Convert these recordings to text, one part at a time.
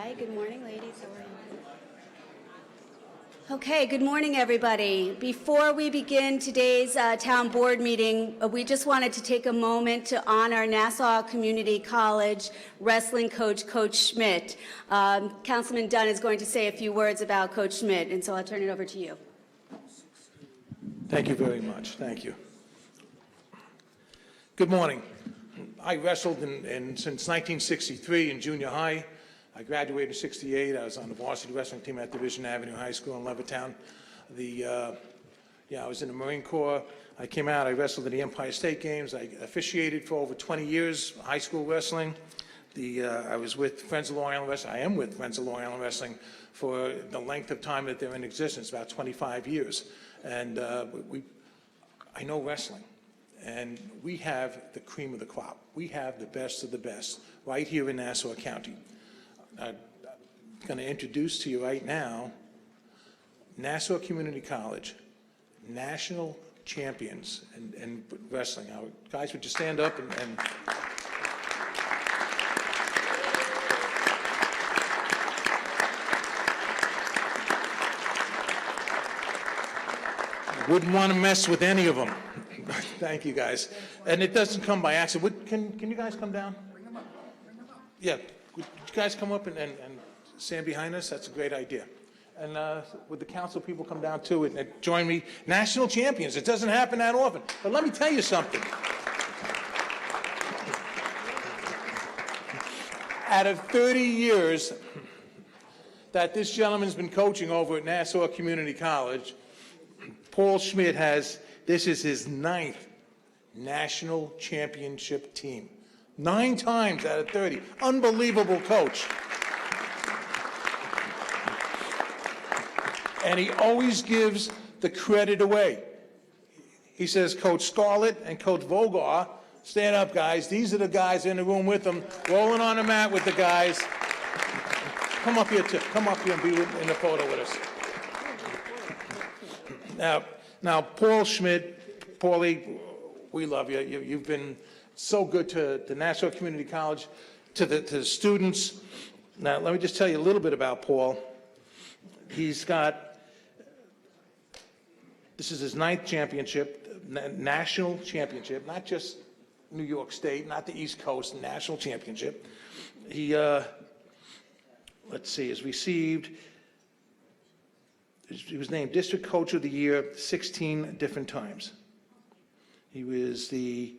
Hi, good morning, ladies. How are you? Okay, good morning, everybody. Before we begin today's town board meeting, we just wanted to take a moment to honor Nassau Community College wrestling coach, Coach Schmidt. Councilman Dunn is going to say a few words about Coach Schmidt, and so I'll turn it over to you. Thank you very much. Thank you. Good morning. I wrestled since 1963 in junior high. I graduated in '68. I was on the varsity wrestling team at Division Avenue High School in Levittown. I was in the Marine Corps. I came out. I wrestled in the Empire State Games. I officiated for over 20 years high school wrestling. I was with Friends of Long Island Wrestling. I am with Friends of Long Island Wrestling for the length of time that they're in existence, about 25 years. And I know wrestling. And we have the cream of the crop. We have the best of the best right here in Nassau County. I'm going to introduce to you right now Nassau Community College, national champions in wrestling. Now, guys, would you stand up and wouldn't want to mess with any of them. Thank you, guys. And it doesn't come by accident. Can you guys come down? Bring them up. Yeah. Would you guys come up and stand behind us? That's a great idea. And would the council people come down too and join me? National champions. It doesn't happen that often. But let me tell you something. Out of 30 years that this gentleman's been coaching over at Nassau Community College, Paul Schmidt this is his 9th national championship team. 9 times out of 30. Unbelievable coach. And he always gives the credit away. He says, Coach Scarlett and Coach Vogar, stand up, guys. These are the guys in the room with them, rolling on the mat with the guys. Come up here, too. Come up here and be in the photo with us. Now, Paul Schmidt, Paulie, we love you. You've been so good to Nassau Community College, to the students. Now, let me just tell you a little bit about Paul. He's got, this is his 9th championship, national championship, not just New York State, not the East Coast, national championship. He, let's see, he was named District Coach of the Year 16 different times. He was he's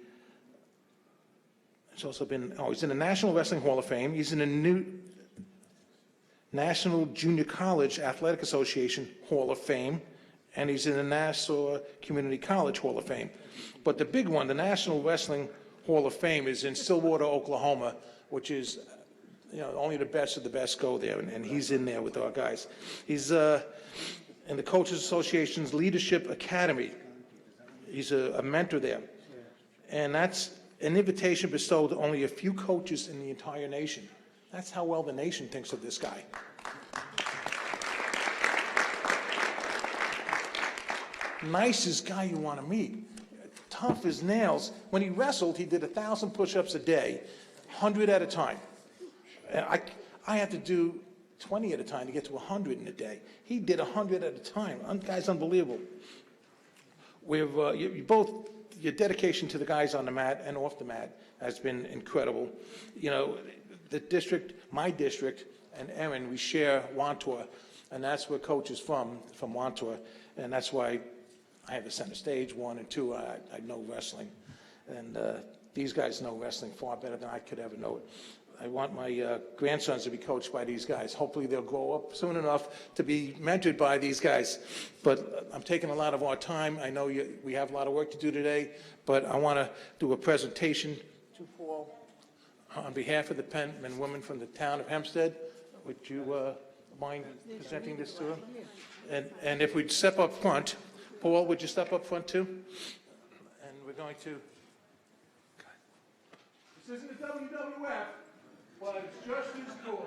in the National Wrestling Hall of Fame. He's in the new National Junior College Athletic Association Hall of Fame, and he's in the Nassau Community College Hall of Fame. But the big one, the National Wrestling Hall of Fame, is in Stillwater, Oklahoma, which is, only the best of the best go there, and he's in there with our guys. He's in the Coaches Association's Leadership Academy. He's a mentor there, and that's an invitation bestowed to only a few coaches in the entire nation. That's how well the nation thinks of this guy. Nicest guy you want to meet. Tough as nails. When he wrestled, he did 1,000 push-ups a day, 100 at a time. I had to do 20 at a time to get to 100 in a day. He did 100 at a time. Guy's unbelievable. Your dedication to the guys on the mat and off the mat has been incredible. The district, my district, and Erin, we share Wantor, and that's where Coach is from Wantor, and that's why I have the center stage 1 and 2. I know wrestling, and these guys know wrestling far better than I could ever know it. I want my grandsons to be coached by these guys. Hopefully they'll grow up soon enough to be mentored by these guys. But I'm taking a lot of our time. I know we have a lot of work to do today, but I want to do a presentation to Paul on behalf of the men and women from the town of Hempstead. Would you mind presenting this to him? And if we'd step up front, Paul, would you step up front too? And we're going to... This isn't a WWF. Well, it's just as cool.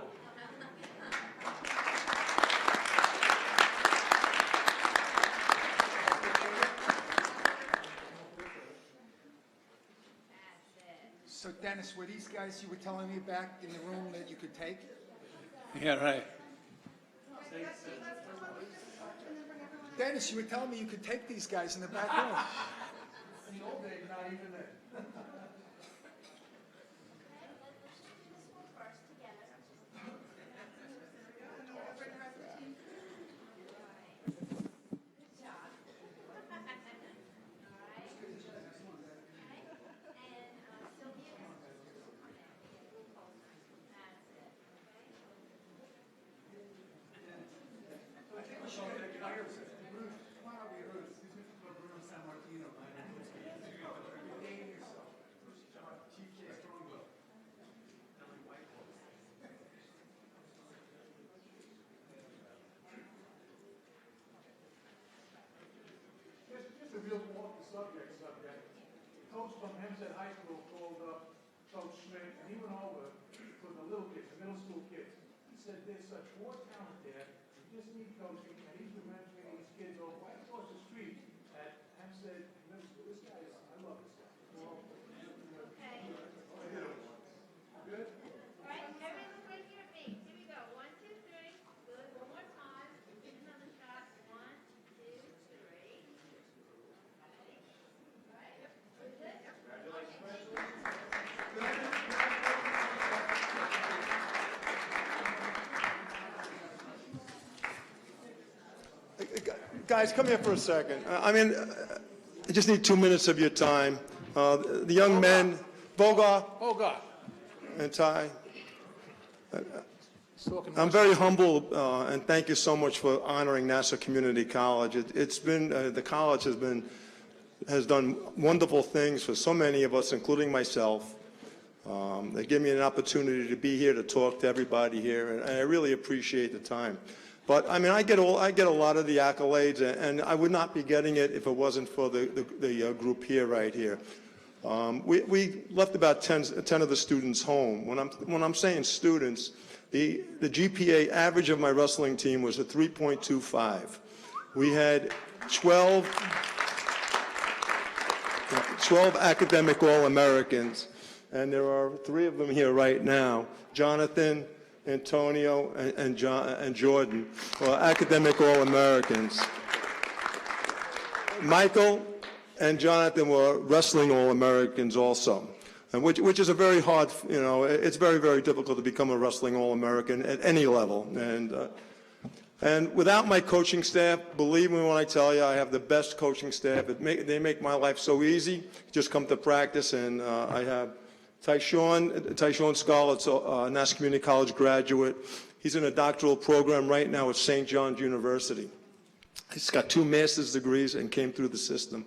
So, Dennis, were these guys you were telling me back in the room that you could take? Yeah, right. Dennis, you were telling me you could take these guys in the back room. In the old days, not even then. Just a real off the subject. Coach from Hempstead High School called up Coach Schmidt, and he went over to the little kids, the middle school kids. He said, there's such more talent there, we just need coaching, and he's been mentoring these kids over right across the street at Hempstead Middle School. This guy is, I love this guy. Okay. Good? All right, everyone look right here at me. Here we go. 1, 2, 3. Good. One more time. Give another shot. 1, 2, 3. Okay. All right. Is it? Guys, come here for a second. I mean, I just need 2 minutes of your time. The young men, Bogar Oh, God. and Ty, He's talking I'm more very humble, and thank you so much for honoring Nassau Community College. It's been, the college has done wonderful things for so many of us, including myself. They give me an opportunity to be here to talk to everybody here, and I really appreciate the time. But I mean, I get a lot of the accolades, and I would not be getting it if it wasn't for the group here, right here. We left about 10 of the students home. When I'm saying students, the GPA average of my wrestling team was a 3.25. We had 12 academic All-Americans, and there are 3 of them here right now. Jonathan, Antonio, and Jordan were academic All-Americans. Michael and Jonathan were wrestling All-Americans also, and which is a very hard, it's very, very difficult to become a wrestling All-American at any level. And without my coaching staff, believe me when I tell you, I have the best coaching staff. They make my life so easy. Just come to practice, and I have Tyshawn Scarlett's a Nassau Community College graduate. He's in a doctoral program right now at St. John's University. He's got 2 master's degrees and came through the system.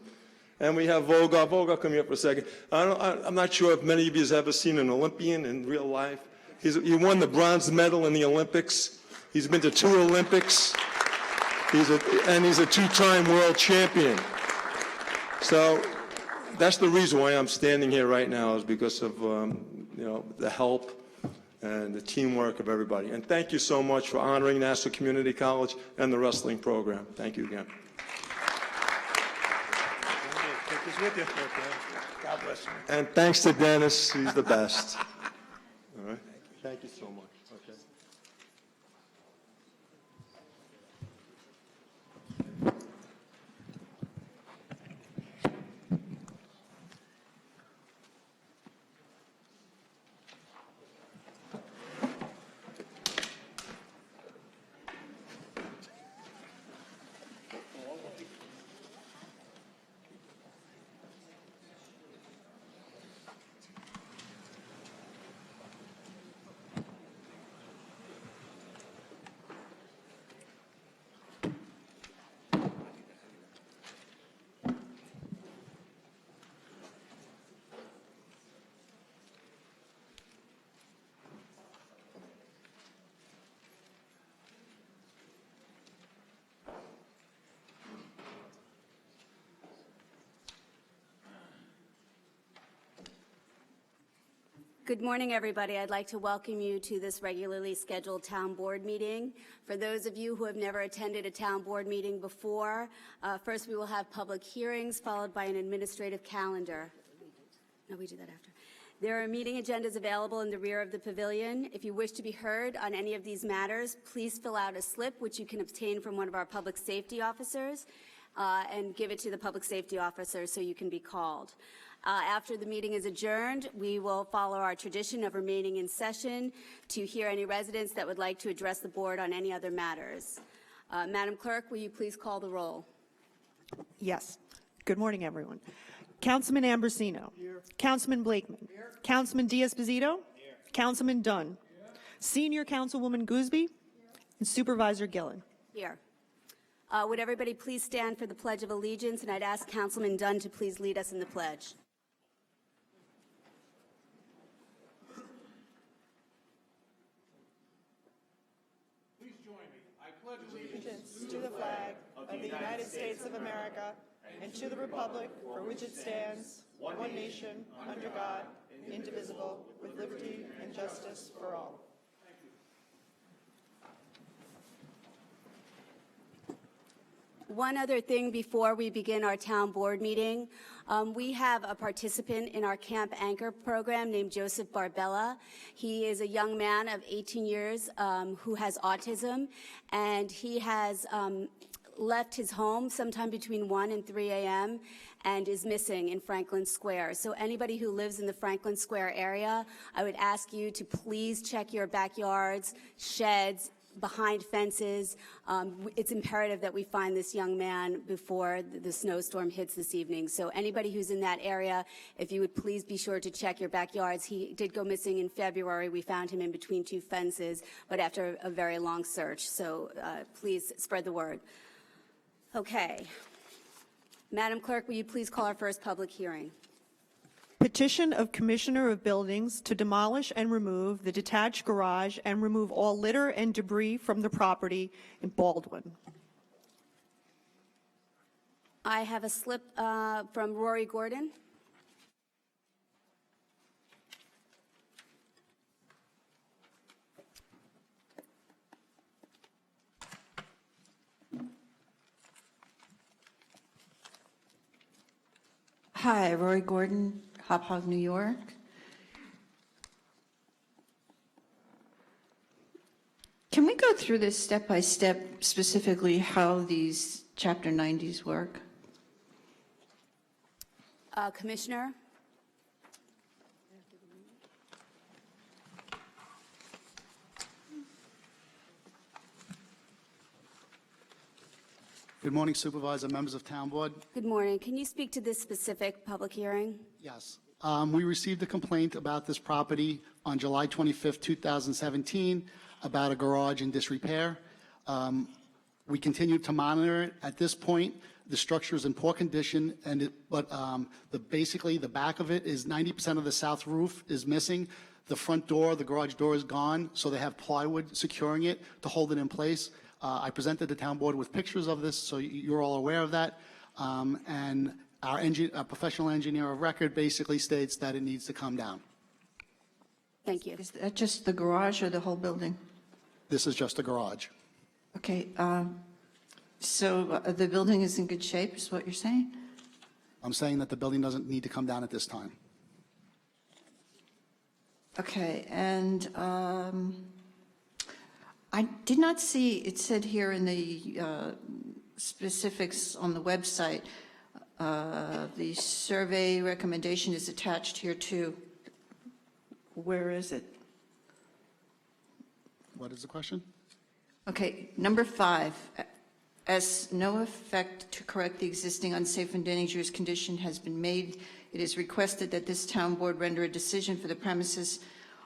And we have Vogar. Vogar, come here for a second. I'm not sure if many of you have ever seen an Olympian in real life. He won the bronze medal in the Olympics. He's been to 2 Olympics. He's a 2-time world champion. So that's the reason why I'm standing here right now, is because of the help and the teamwork of everybody. And thank you so much for honoring Nassau Community College and the wrestling program. Thank you again. Take this with you. God bless you. And thanks to Dennis, he's the best. All right. Thank you so much. Okay. Good morning, everybody. I'd like to welcome you to this regularly scheduled town board meeting. For those of you who have never attended a town board meeting before, first we will have public hearings followed by an administrative calendar. No, we do that after. There are meeting agendas available in the rear of the pavilion. If you wish to be heard on any of these matters, please fill out a slip, which you can obtain from one of our public safety officers, and give it to the public safety officer so you can be called. After the meeting is adjourned, we will follow our tradition of remaining in session to hear any residents that would like to address the board on any other matters. Madam Clerk, will you please call the roll? Yes. Good morning, everyone. Councilman Ambrosino. Here. Councilman Blakeman. Here. Councilman Diaz-Bizito. Here. Councilman Dunn. Here. Senior Councilwoman Gooseby. Here. And Supervisor Gillen. Here. Would everybody please stand for the Pledge of Allegiance? And I'd ask Councilman Dunn to please lead us in the pledge. Please join me. I pledge allegiance To the flag of the United States of America and to the republic for which it stands, one nation, under God, indivisible, with liberty and justice for all. One other thing before we begin our town board meeting. We have a participant in our Camp Anchor program named Joseph Barbella. He is a young man of 18 years who has autism, and he has left his home sometime between 1 and 3 a.m. and is missing in Franklin Square. So anybody who lives in the Franklin Square area, I would ask you to please check your backyards, sheds, behind fences. It's imperative that we find this young man before the snowstorm hits this evening. So anybody who's in that area, if you would please be sure to check your backyards. He did go missing in February. We found him in between two fences, but after a very long search. So please spread the word. Okay. Madam Clerk, will you please call our first public hearing? Petition of Commissioner of Buildings to demolish and remove the detached garage and remove all litter and debris from the property in Baldwin. I have a slip from Rory Gordon. Hi, Rory Gordon, Hop Hog, New York. Can we go through this step by step, specifically how these Chapter 90s work? Commissioner? Good morning, Supervisor, members of Town Board. Good morning. Can you speak to this specific public hearing? Yes. We received a complaint about this property on July 25th, 2017, about a garage in disrepair. We continue to monitor it. At this point, the structure is in poor condition, but basically the back of it is 90% of the south roof is missing. The front door, the garage door is gone, so they have plywood securing it to hold it in place. I presented the town board with pictures of this, so you're all aware of that. And our professional engineer of record basically states that it needs to come down. Thank you. Is that just the garage or the whole building? This is just a garage. Okay, so the building is in good shape, is what you're saying? I'm saying that the building doesn't need to come down at this time. Okay, and I did not see, it said here in the specifics on the website, the survey recommendation is attached here too. Where is it? What is the question? Okay, number 5, as no effect to correct the existing unsafe and dangerous condition has been made, it is requested that this town board render a decision for the premises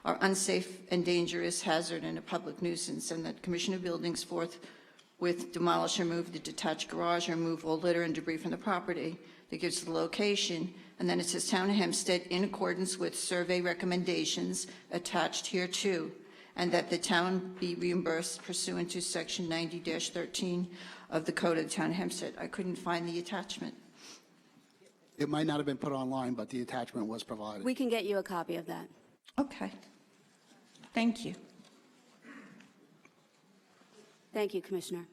are unsafe and dangerous, hazard, and a public nuisance, and that Commission of Buildings forthwith demolish or remove the detached garage or remove all litter and debris from the property. That gives the location, and then it says Town of Hempstead in accordance with survey recommendations attached here too, and that the town be reimbursed pursuant to Section 90-13 of the Code of the Town of Hempstead. I couldn't find the attachment. It might not have been put online, but the attachment was provided. We can get you a copy of that. Okay. Thank you. Thank you, Commissioner.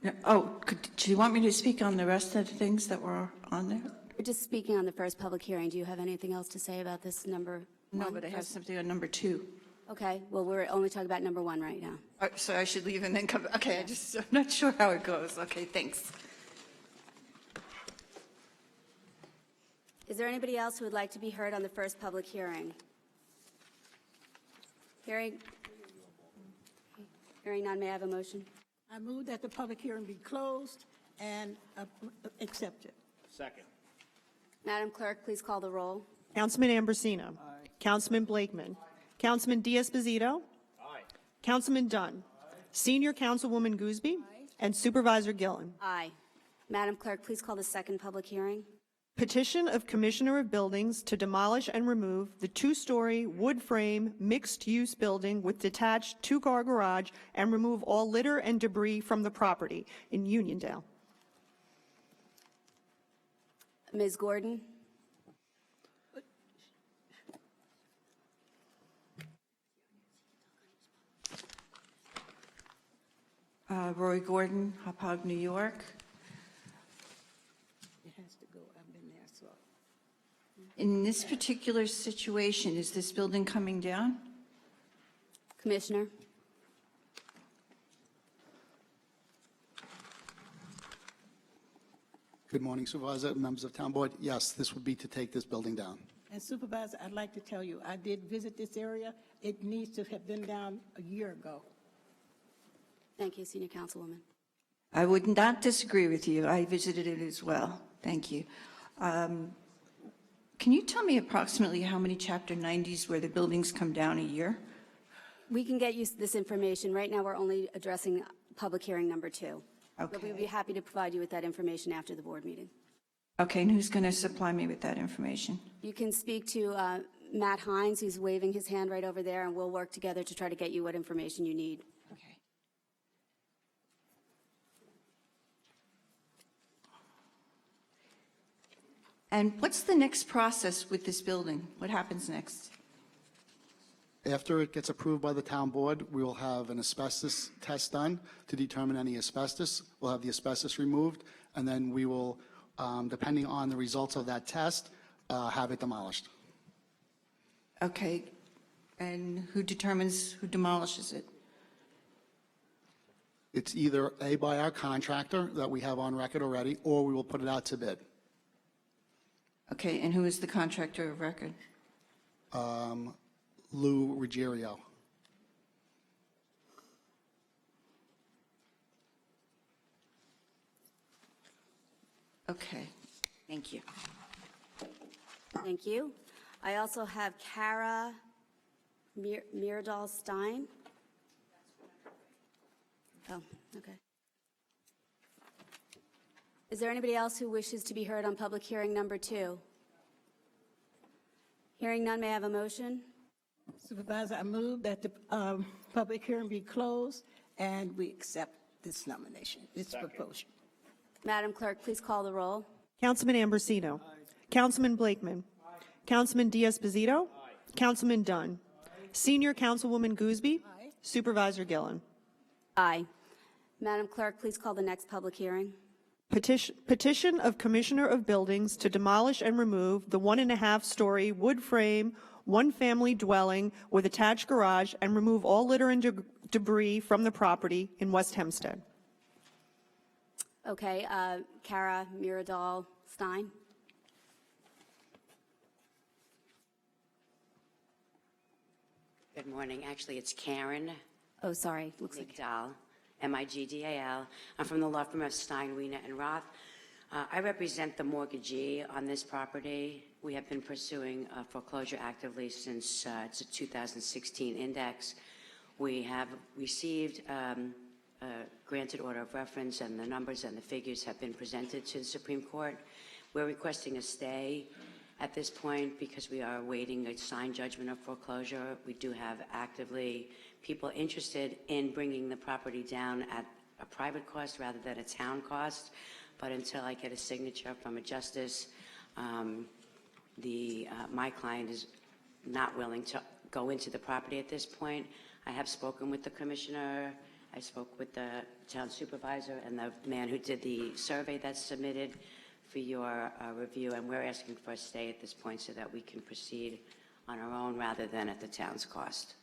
Do you want me to speak on the rest of the things that were on there? We're just speaking on the first public hearing. Do you have anything else to say about this number No, one? but I have something on number 2. Okay, well, we're only talking about number 1 right now. So I should leave and then come, okay, I'm not sure how it goes. Okay, thanks. Is there anybody else who would like to be heard on the first public hearing? Hearing none, may I have a motion? I move that the public hearing be closed and accepted. Second. Madam Clerk, please call the roll. Councilman Ambrosino. Councilman Blakeman. Councilman Diaz-Bazito. Aye. Councilman Dunn. Senior Councilwoman Gooseby. And Supervisor Gillen. Aye. Madam Clerk, please call the second public hearing. Petition of Commissioner of Buildings to demolish and remove the 2-story wood frame mixed-use building with detached 2-car garage and remove all litter and debris from the property in Uniondale. Ms. Gordon? Roy Gordon, Hauppauge, New York. It has to go, I've been there, so. In this particular situation, is this building coming down? Commissioner? Good morning, Supervisor, members of Town Board. Yes, this would be to take this building down. And Supervisor, I'd like to tell you, I did visit this area. It needs to have been down a year ago. Thank you, Senior Councilwoman. I would not disagree with you. I visited it as well. Thank you. Can you tell me approximately how many Chapter 90s where the buildings come down a year? We can get you this information. Right now, we're only addressing public hearing number 2. But we'd be Okay. happy to provide you with that information after the board meeting. Okay, and who's going to supply me with that information? You can speak to Matt Hines, who's waving his hand right over there, and we'll work together to try to get you what information you need. Okay. And what's the next process with this building? What happens next? After it gets approved by the Town Board, we will have an asbestos test done to determine any asbestos. We'll have the asbestos removed, and then we will, depending on the results of that test, have it demolished. Okay, and who determines who demolishes it? It's either A, by our contractor that we have on record already, or we will put it out to bid. Okay, and who is the contractor of record? Lou Ruggiero. Okay, thank you. Thank you. I also have Kara Miradal Stein. Oh, okay. Is there anybody else who wishes to be heard on public hearing number 2? Hearing none, may I have a motion? Supervisor, I move that the public hearing be closed and we accept this nomination, this proposal. Madam Clerk, please call the roll. Councilman Ambrosino. Councilman Blakeman. Councilman Diaz-Bazito. Councilman Dunn. Senior Councilwoman Gooseby. Supervisor Gillen. Aye. Madam Clerk, please call the next public hearing. Petition of Commissioner of Buildings to demolish and remove the 1.5-story wood frame, 1-family dwelling with attached garage and remove all litter and debris from the property in West Hempstead. Okay, Kara Miradal Stein. Good morning. Actually, it's Karen Oh, sorry, looks like. Migdal, M-I-G-D-A-L. I'm from the law firm of Stein, Weiner, and Roth. I represent the mortgagee on this property. We have been pursuing foreclosure actively since it's a 2016 index. We have received a granted order of reference, and the numbers and the figures have been presented to the Supreme Court. We're requesting a stay at this point because we are awaiting a signed judgment of foreclosure. We do have actively people interested in bringing the property down at a private cost rather than a town cost. But until I get a signature from a justice, my client is not willing to go into the property at this point. I have spoken with the commissioner I spoke with the town supervisor and the man who did the survey that's submitted for your review, and we're asking for a stay at this point so that we can proceed on our own rather than at the town's cost.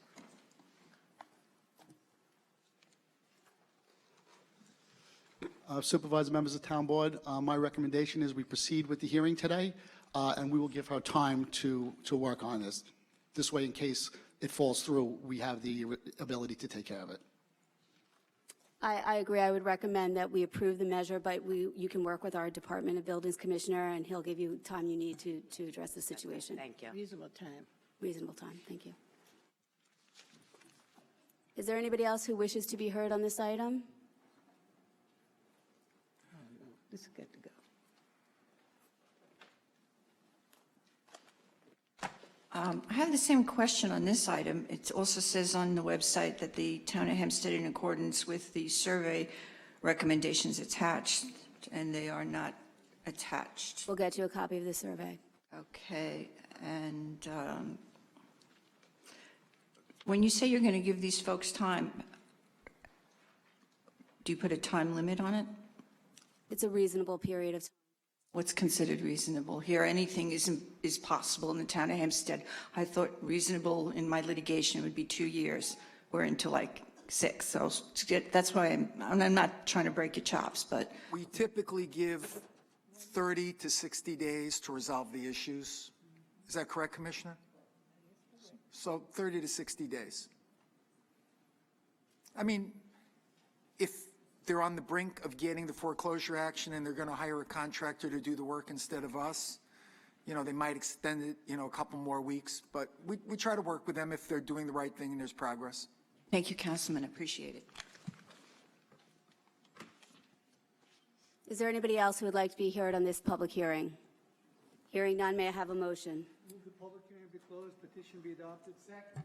Supervisor, members of the town board, my recommendation is we proceed with the hearing today, and we will give her time to work on this. This way, in case it falls through, we have the ability to take care of it. I agree. I would recommend that we approve the measure, but you can work with our Department of Buildings Commissioner, and he'll give you time you need to address the situation. Thank you. Reasonable time. Reasonable time. Thank you. Is there anybody else who wishes to be heard on this item? This is good to go. I have the same question on this item. It also says on the website that the town of Hempstead, in accordance with the survey recommendations attached, and they are not attached. We'll get you a copy of the survey. Okay, and when you say you're going to give these folks time, do you put a time limit on it? It's a reasonable period of time. What's considered reasonable here? Anything is possible in the town of Hempstead. I thought reasonable in my litigation would be 2 years. We're into like 6, so that's why I'm not trying to break your chops, but We typically give 30 to 60 days to resolve the issues. Is that correct, Commissioner? So 30 to 60 days. I mean, if they're on the brink of getting the foreclosure action and they're going to hire a contractor to do the work instead of us, you know, they might extend it, you know, a couple more weeks. But we try to work with them if they're doing the right thing and there's progress. thank you, Councilman, appreciate it. Is there anybody else who would like to be heard on this public hearing? Hearing none, may I have a motion? Move the public hearing be closed, petition be adopted. Second.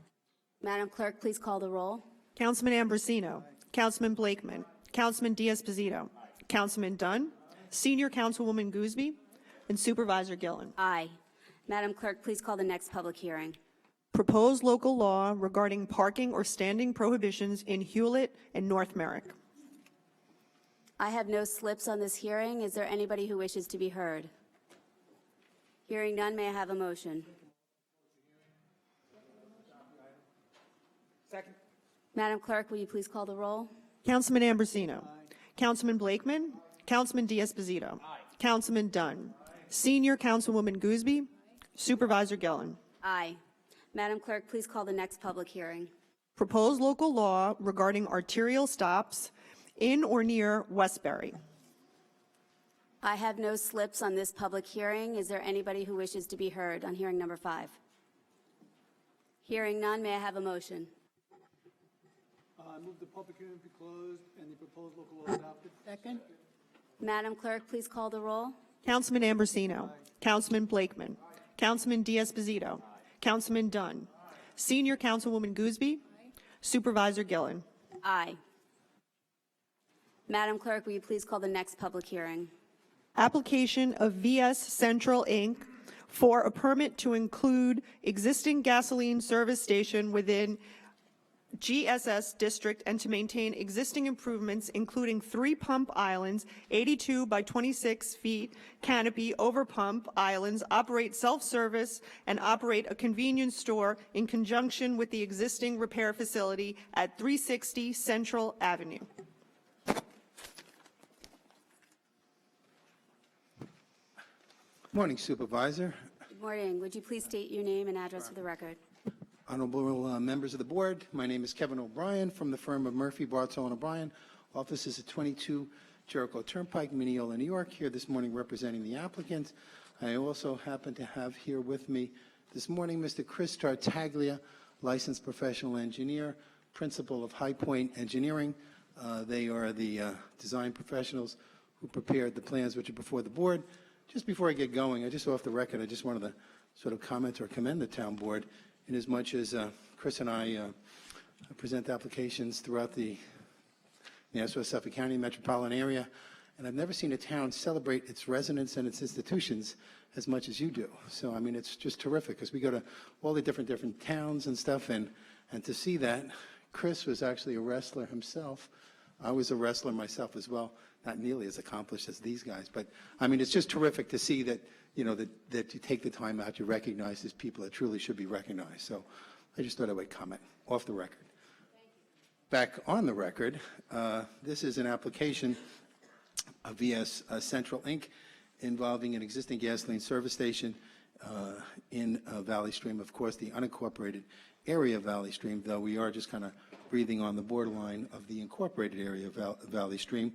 Madam Clerk, please call the roll. Councilman Ambrosino. Councilman Blakeman. Councilman Diaz-Pasito. Councilman Dunn. Senior Councilwoman Gooseby. And Supervisor Gillen. Aye. Madam Clerk, please call the next public hearing. Proposed local law regarding parking or standing prohibitions in Hewlett and North Merrick. I have no slips on this hearing. Is there anybody who wishes to be heard? Hearing none, may I have a motion? Second. Madam Clerk, will you please call the roll? Councilman Ambrosino. Councilman Blakeman. Councilman Diaz-Pasito. Councilman Dunn. Senior Councilwoman Gooseby. Supervisor Gillen. Aye. Madam Clerk, please call the next public hearing. Proposed local law regarding arterial stops in or near Westbury. I have no slips on this public hearing. Is there anybody who wishes to be heard on hearing number 5? Hearing none, may I have a motion? Move the public hearing be closed and the proposed local law adopted. Second. Madam Clerk, please call the roll. Councilman Ambrosino. Councilman Blakeman. Councilman Diaz-Pasito. Councilman Dunn. Senior Councilwoman Gooseby. Supervisor Gillen. Aye. Madam Clerk, will you please call the next public hearing? Application of VS Central, Inc. for a permit to include existing gasoline service station within GSS district and to maintain existing improvements, including 3 pump islands, 82 by 26 feet canopy over pump islands, operate self-service, and operate a convenience store in conjunction with the existing repair facility at 360 Central Avenue. Morning, Supervisor. Good morning. Would you please state your name and address for the record? Honorable members of the board, my name is Kevin O'Brien from the firm of Murphy, Bartow, and O'Brien. Office is at 22 Jericho Turnpike, Mineola, New York, here this morning representing the applicant. I also happen to have here with me this morning Mr. Chris Tartaglia, licensed professional engineer, principal of High Point Engineering. They are the design professionals who prepared the plans which are before the board. Just before I get going, just off the record, I just wanted to sort of comment or commend the town board in as much as Chris and I present applications throughout the Nassau-Suffolk County metropolitan area, and I've never seen a town celebrate its residents and its institutions as much as you do. So, I mean, it's just terrific because we go to all the different towns and stuff, and to see that Chris was actually a wrestler himself. I was a wrestler myself as well, not nearly as accomplished as these guys. But, I mean, it's just terrific to see that, that you take the time out to recognize these people that truly should be recognized. So I just thought I would comment off the record. Back on the record, this is an application of VS Central Inc. involving an existing gasoline service station in Valley Stream, of course, the unincorporated area of Valley Stream, though we are just kind of breathing on the borderline of the incorporated area of Valley Stream,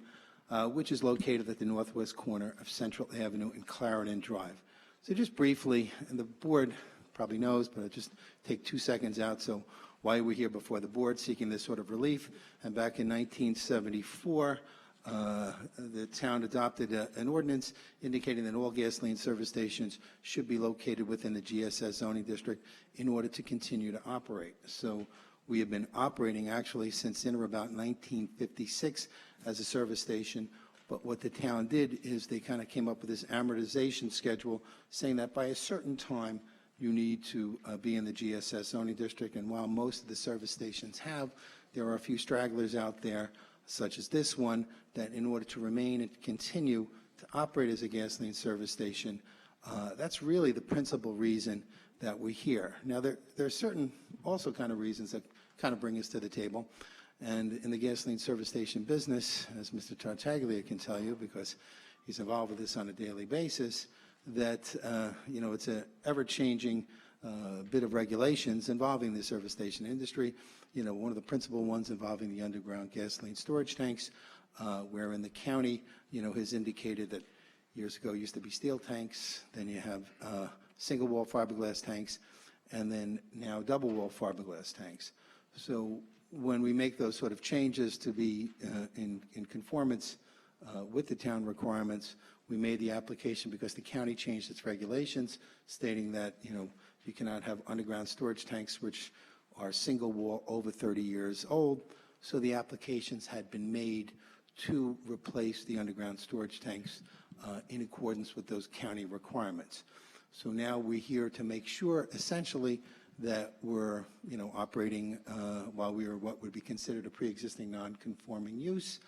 which is located at the northwest corner of Central Avenue and Clarendon Drive. So just briefly, and the board probably knows, but I'll just take 2 seconds out. So why we're here before the board seeking this sort of relief. And back in 1974, the town adopted an ordinance indicating that all gasoline service stations should be located within the GSS zoning district in order to continue to operate. So we have been operating actually since in or about 1956 as a service station. But what the town did is they kind of came up with this amortization schedule saying that by a certain time you need to be in the GSS zoning district. And while most of the service stations have, there are a few stragglers out there, such as this one, that in order to remain and continue to operate as a gasoline service station, that's really the principal reason that we're here. Now, there are certain also kind of reasons that kind of bring us to the table. And in the gasoline service station business, as Mr. Tartaglia can tell you, because he's involved with this on a daily basis, that, it's an ever-changing bit of regulations involving the service station industry. One of the principal ones involving the underground gasoline storage tanks, where in the county, has indicated that years ago used to be steel tanks, then you have single-wall fiberglass tanks, and then now double-wall fiberglass tanks. So when we make those sort of changes to be in conformance with the town requirements, we made the application because the county changed its regulations, stating that, you cannot have underground storage tanks which are single wall over 30 years old. So the applications had been made to replace the underground storage tanks in accordance with those county requirements. So now we're here to make sure, essentially, that we're, operating while we are what would be considered a pre-existing non-conforming use.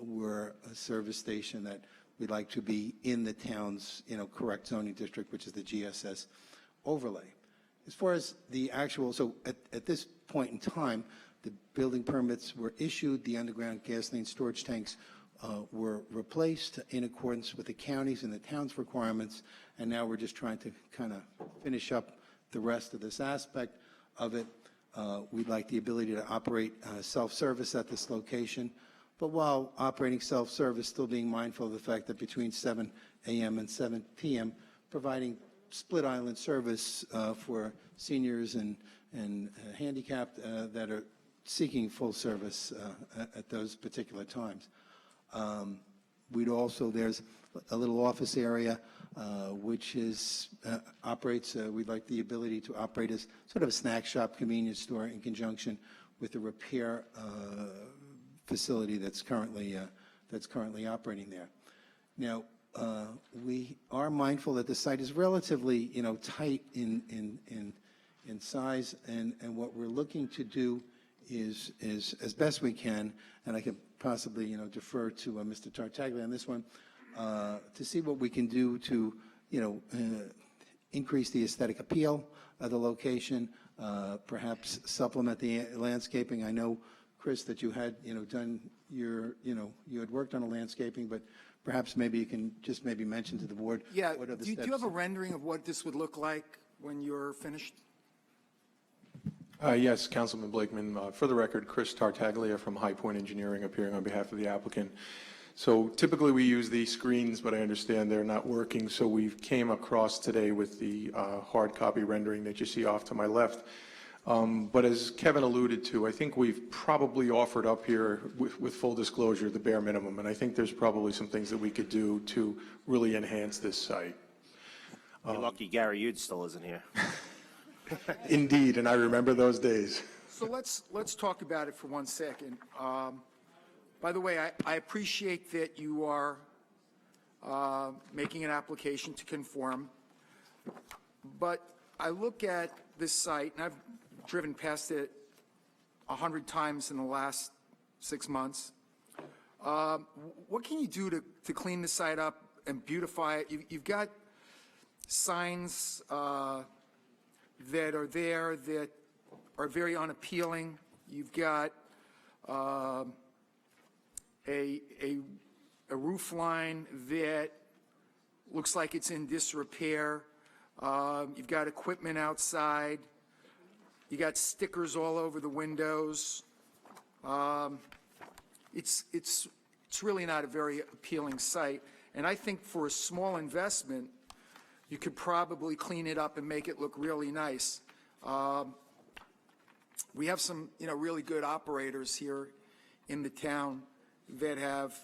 We're a service station that we'd like to be in the town's, correct zoning district, which is the GSS overlay. As far as the actual, so at this point in time, the building permits were issued, the underground gasoline storage tanks were replaced in accordance with the county's and the town's requirements, and now we're just trying to kind of finish up the rest of this aspect of it. We'd like the ability to operate self-service at this location, but while operating self-service, still being mindful of the fact that between 7 a.m. and 7 p.m., providing split island service for seniors and handicapped that are seeking full service at those particular times. We'd also, there's a little office area which is operates, we'd like the ability to operate as sort of a snack shop, convenience store in conjunction with the repair facility that's currently operating there. Now, we are mindful that the site is relatively, tight in size, and what we're looking to do is as best we can, and I could possibly, defer to Mr. Tartaglia on this one, to see what we can do to, increase the aesthetic appeal of the location, perhaps supplement the landscaping. I know, Chris, that you had, done your, you had worked on a landscaping, but perhaps maybe you can just maybe mention to the board. Yeah, what are the do steps. you have a rendering of what this would look like when you're finished? Yes, Councilman Blakeman. For the record, Chris Tartaglia from High Point Engineering, appearing on behalf of the applicant. So typically we use these screens, but I understand they're not working, so we came across today with the hard copy rendering that you see off to my left. But as Kevin alluded to, I think we've probably offered up here, with full disclosure, the bare minimum, and I think there's probably some things that we could do to really enhance this site. You're lucky Gary Ude still isn't here. Indeed, and I remember those days. So let's talk about it for 1 second. By the way, I appreciate that you are making an application to conform, but I look at this site, and I've driven past it 100 times in the last 6 months. What can you do to clean the site up and beautify it? You've got signs that are there that are very unappealing. You've got a roof line that looks like it's in disrepair. You've got equipment outside. You got stickers all over the windows. It's really not a very appealing site. And I think for a small investment, you could probably clean it up and make it look really nice. We have some, really good operators here in the town that have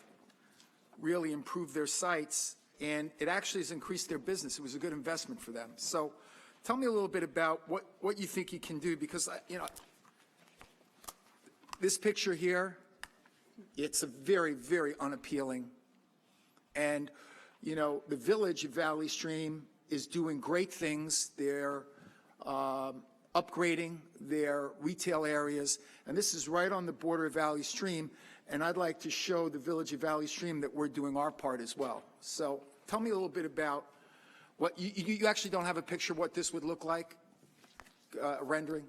really improved their sites, and it actually has increased their business. It was a good investment for them. So tell me a little bit about what you think you can do, because, this picture here, it's a very, very unappealing. And, the village of Valley Stream is doing great things. They're upgrading their retail areas, and this is right on the border of Valley Stream, and I'd like to show the village of Valley Stream that we're doing our part as well. So tell me a little bit about what, you actually don't have a picture of what this would look like, rendering,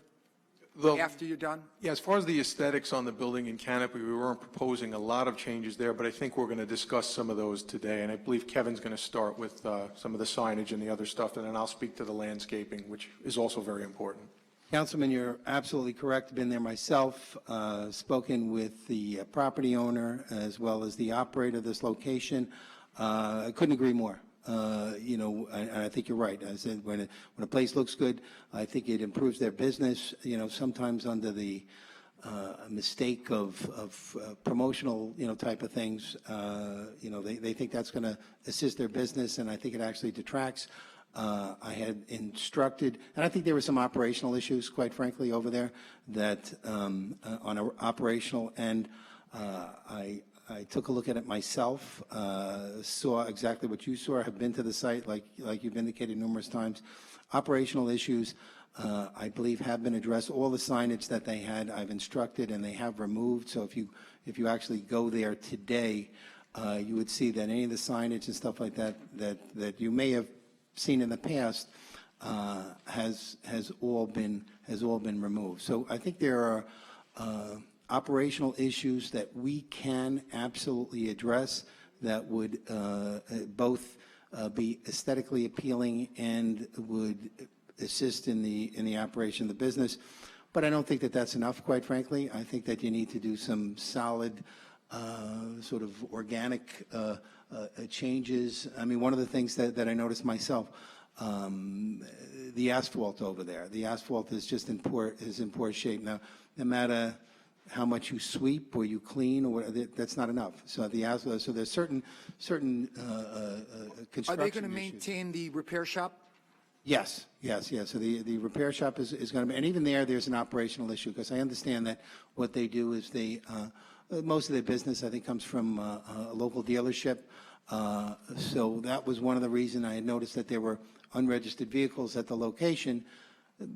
after you're done? Yeah, as far as the aesthetics on the building and canopy, we weren't proposing a lot of changes there, but I think we're going to discuss some of those today. And I believe Kevin's going to start with some of the signage and the other stuff, and then I'll speak to the landscaping, which is also very important. Councilman, you're absolutely correct. Been there myself, spoken with the property owner as well as the operator of this location. I couldn't agree more. And I think you're right. I said when a place looks good, I think it improves their business. Sometimes under the mistake of promotional, type of things, they think that's going to assist their business, and I think it actually detracts. I had instructed, and I think there were some operational issues, quite frankly, over there that on an operational end, I took a look at it myself, saw exactly what you saw. Have been to the site, like you've indicated numerous times. Operational issues, I believe, have been addressed. All the signage that they had, I've instructed, and they have removed. So if you actually go there today, you would see that any of the signage and stuff like that you may have seen in the past has all been removed. So I think there are operational issues that we can absolutely address that would both be aesthetically appealing and would assist in the operation of the business. But I don't think that that's enough, quite frankly. I think that you need to do some solid sort of organic changes. I mean, one of the things that I noticed myself, the asphalt over there. The asphalt is just in poor shape. Now, no matter how much you sweep or you clean, or that's not enough. So so there's certain construction Are they going to maintain the repair shop? Yes. So the repair shop is going to be, and even there's an operational issue, because I understand that what they do is most of their business, I think, comes from a local dealership. So that was one of the reasons I had noticed that there were unregistered vehicles at the location,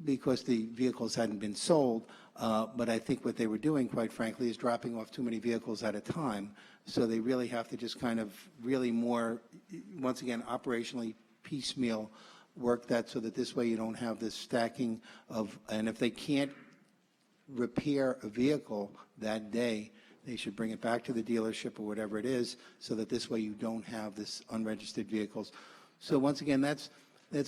because the vehicles hadn't been sold. But I think what they were doing, quite frankly, is dropping off too many vehicles at a time. So they really have to just kind of really more, once again, operationally piecemeal work that, so that this way you don't have this stacking of, and if they can't repair a vehicle that day, they should bring it back to the dealership or whatever it is, so that this way you don't have this unregistered vehicles. So once again, that's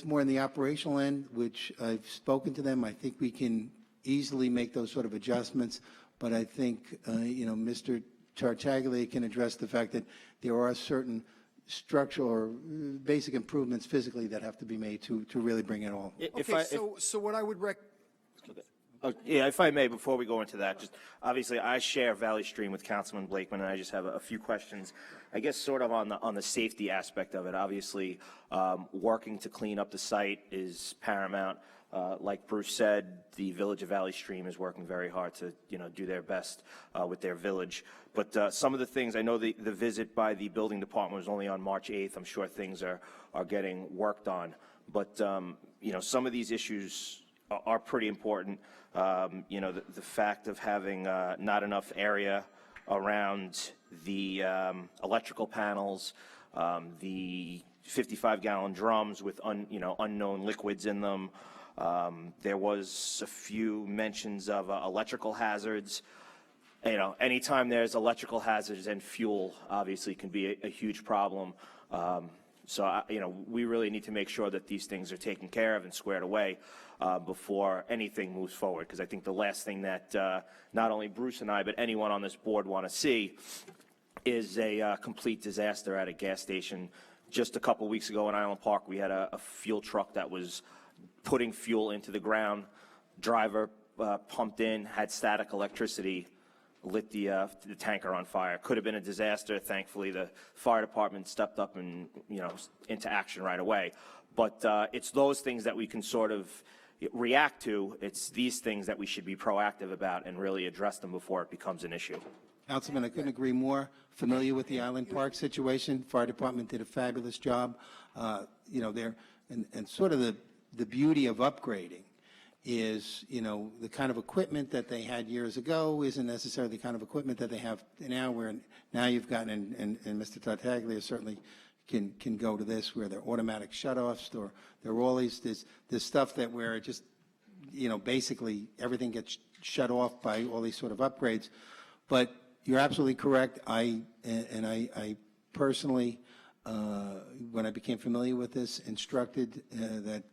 more in the operational end, which I've spoken to them. I think we can easily make those sort of adjustments, but I think, Mr. Tartaglia can address the fact that there are certain structural or basic improvements physically that have to be made to really bring it all. So what I would if I may, before we go into that, just obviously I share Valley Stream with Councilman Blakeman, and I just have a few questions, I guess, sort of on the safety aspect of it. Obviously, working to clean up the site is paramount. Like Bruce said, the Village of Valley Stream is working very hard to, do their best with their village. But some of the things, I know the visit by the building department was only on March 8th. I'm sure things are getting worked on. But, some of these issues are pretty important. You know, the fact of having not enough area around the electrical panels, the 55-gallon drums with unknown liquids in them. There was a few mentions of electrical hazards. You know, anytime there's electrical hazards and fuel, obviously can be a huge problem. You know, we really need to make sure that these things are taken care of and squared away before anything moves forward. Because I think the last thing that not only Bruce and I, but anyone on this board want to see is a complete disaster at a gas station. Just a couple weeks ago in Island Park, we had a fuel truck that was putting fuel into the ground. Driver pumped in, had static electricity, lit the tanker on fire. Could have been a disaster. Thankfully, the fire department stepped up and, you know, into action right away. But it's those things that we can sort of react to. It's these things that we should be proactive about and really address them before it becomes an issue. Councilman, I couldn't agree more. Familiar with the Island Park situation. Fire department did a fabulous job. You know, there and sort of the beauty of upgrading is, you know, the kind of equipment that they had years ago isn't necessarily the kind of equipment that they have now, where now you've gotten, and Mr. Tartaglia certainly can go to this, where they're automatic shutoffs, or they're all this stuff that where it just, you know, basically everything gets shut off by all these sort of upgrades. But you're absolutely correct. I personally, when I became familiar with this, instructed that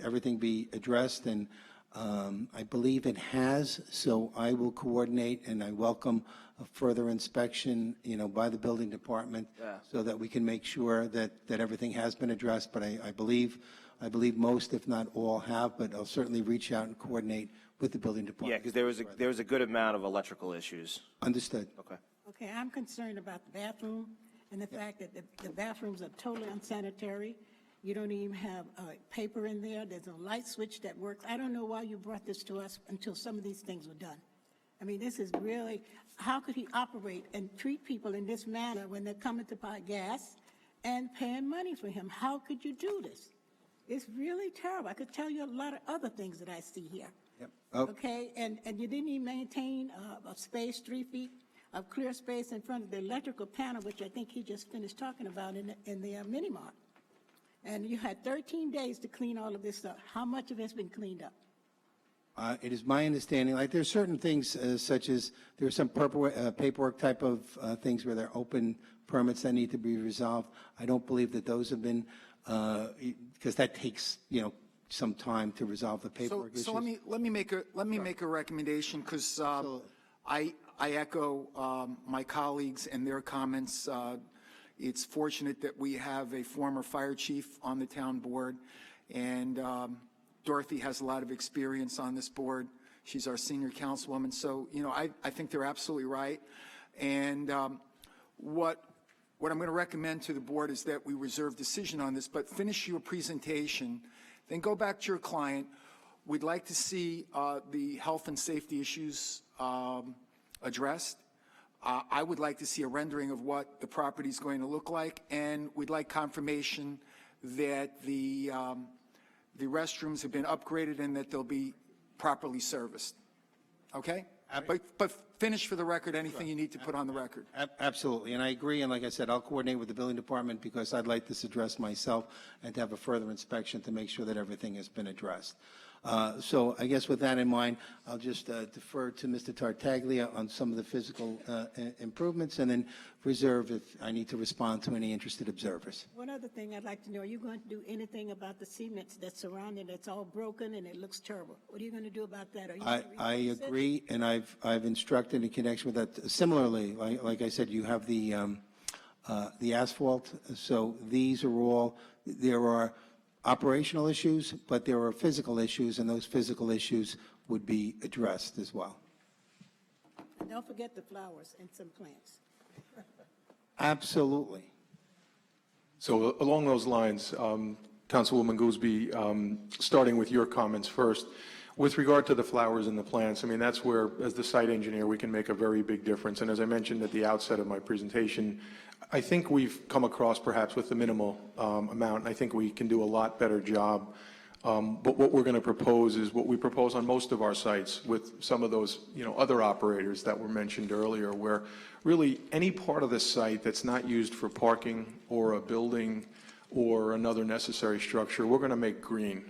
everything be addressed, and I believe it has. So I will coordinate, and I welcome a further inspection, you know, by the building department, so that we can make sure that everything has been addressed. But I believe most, if not all, have. But I'll certainly reach out and coordinate with the building department. Yeah, because there was a good amount of electrical issues. Understood. Okay. Okay, I'm concerned about the bathroom and the fact that the bathrooms are totally unsanitary. You don't even have paper in there. There's no light switch that works. I don't know why you brought this to us until some of these things were done. I mean, this is really, how could he operate and treat people in this manner when they're coming to buy gas and paying money for him? How could you do this? It's really terrible. I could tell you a lot of other things that I see here. Yep. Oh. Okay, and you didn't even maintain a space, 3 feet of clear space in front of the electrical panel, which I think he just finished talking about in the mini mart. And you had 13 days to clean all of this up. How much of it's been cleaned up? It is my understanding, like there's certain things such as there's some paperwork type of things where there are open permits that need to be resolved. I don't believe that those have been, because that takes, you know, some time to resolve the paperwork issues. So let me make a recommendation, because I echo my colleagues and their comments. It's fortunate that we have a former fire chief on the town board, and Dorothy has a lot of experience on this board. She's our senior councilwoman. So, you know, I think they're absolutely right. And what I'm going to recommend to the board is that we reserve decision on this, but finish your presentation, then go back to your client. We'd like to see the health and safety issues addressed. I would like to see a rendering of what the property is going to look like, and we'd like confirmation that the restrooms have been upgraded and that they'll be properly serviced. Okay? But finish for the record anything you need to put on the record. Absolutely, and I agree, and like I said, I'll coordinate with the building department, because I'd like this addressed myself and to have a further inspection to make sure that everything has been addressed. So I guess with that in mind, I'll just defer to Mr. Tartaglia on some of the physical improvements, and then reserve if I need to respond to any interested observers. One other thing I'd like to know, are you going to do anything about the cement that's surrounding, that's all broken and it looks terrible? What are you going to do about that? I agree, and I've instructed in connection with that. Similarly, like I said, you have the asphalt. So these are all, there are operational issues, but there are physical issues, and those physical issues would be addressed as well. And don't forget the flowers and some plants. Absolutely. So along those lines, Councilwoman Gooseby, starting with your comments first, with regard to the flowers and the plants, I mean, that's where, as the site engineer, we can make a very big difference. And as I mentioned at the outset of my presentation, I think we've come across perhaps with the minimal amount. I think we can do a lot better job But what we're going to propose is what we propose on most of our sites with some of those, other operators that were mentioned earlier, where really any part of the site that's not used for parking or a building or another necessary structure, we're going to make green.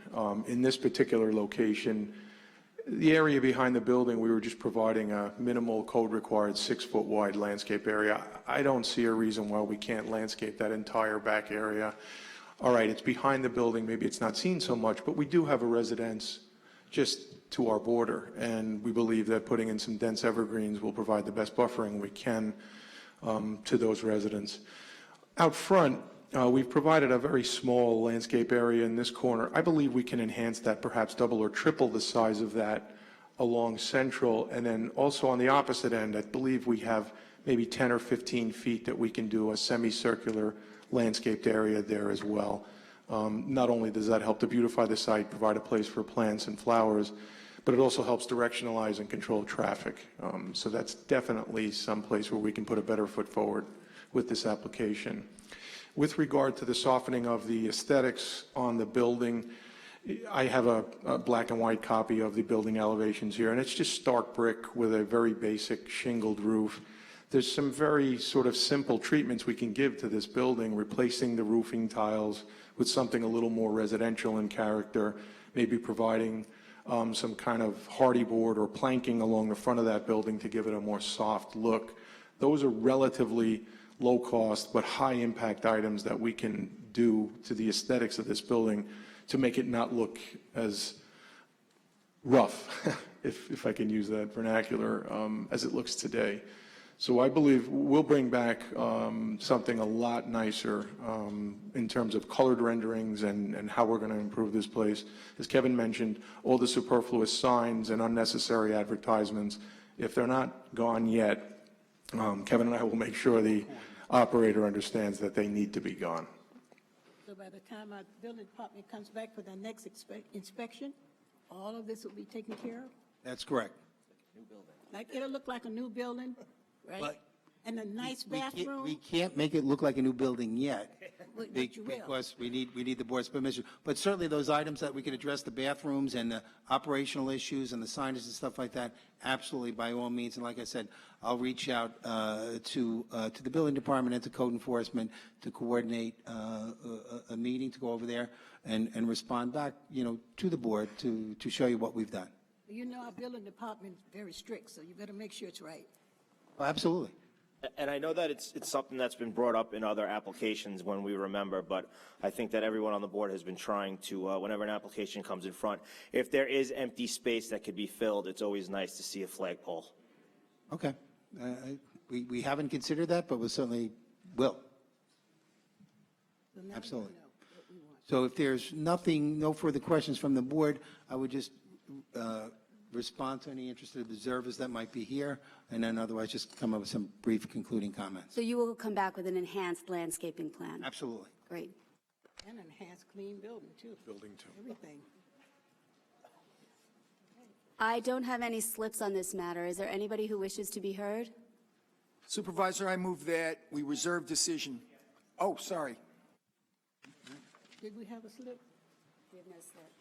In this particular location, the area behind the building, we were just providing a minimal code-required 6-foot wide landscape area. I don't see a reason why we can't landscape that entire back area. All right, it's behind the building, maybe it's not seen so much, but we do have a residence just to our border, and we believe that putting in some dense evergreens will provide the best buffering we can to those residents. Out front, we've provided a very small landscape area in this corner. I believe we can enhance that, perhaps double or triple the size of that along Central, and then also on the opposite end, I believe we have maybe 10 or 15 feet that we can do a semicircular landscaped area there as well. Not only does that help to beautify the site, provide a place for plants and flowers, but it also helps directionalize and control traffic. So that's definitely some place where we can put a better foot forward with this application. With regard to the softening of the aesthetics on the building, I have a black and white copy of the building elevations here, and it's just stark brick with a very basic shingled roof. There's some very sort of simple treatments we can give to this building, replacing the roofing tiles with something a little more residential in character, maybe providing some kind of hardy board or planking along the front of that building to give it a more soft look. Those are relatively low cost but high impact items that we can do to the aesthetics of this building to make it not look as rough, if I can use that vernacular, as it looks today. So I believe we'll bring back something a lot nicer in terms of colored renderings and how we're going to improve this place. As Kevin mentioned, all the superfluous signs and unnecessary advertisements, if they're not gone yet, Kevin and I will make sure the operator understands that they need to be gone. So by the time our building department comes back for their next inspection, all of this will be taken care of? That's correct. Like, it'll look like a new building, right? But And a nice We bathroom? can't make it look like a new building yet. But you will. Because we need the board's permission. But certainly those items that we can address, the bathrooms and the operational issues and the signage and stuff like that, absolutely, by all means. And like I said, I'll reach out to the building department and to code enforcement to coordinate a meeting to go over there and respond back, to the board to show you what we've done. You know our building department is very strict, so you better make sure it's right. Oh, absolutely. And I know that it's something that's been brought up in other applications when we remember, but I think that everyone on the board has been trying to, whenever an application comes in front, if there is empty space that could be filled, it's always nice to see a flagpole. Okay. We haven't considered that, but we certainly will. So now we Absolutely. know what we want. So if there's no further questions from the board, I would just respond to any interested observers that might be here, and then otherwise just come up with some brief concluding comments. So you will come back with an enhanced landscaping plan? Absolutely. Great. And enhanced clean building, too. Building too. Everything. I don't have any slips on this matter. Is there anybody who wishes to be heard? Supervisor, I move that we reserve decision. Oh, sorry. Did we have a slip? We have no slip.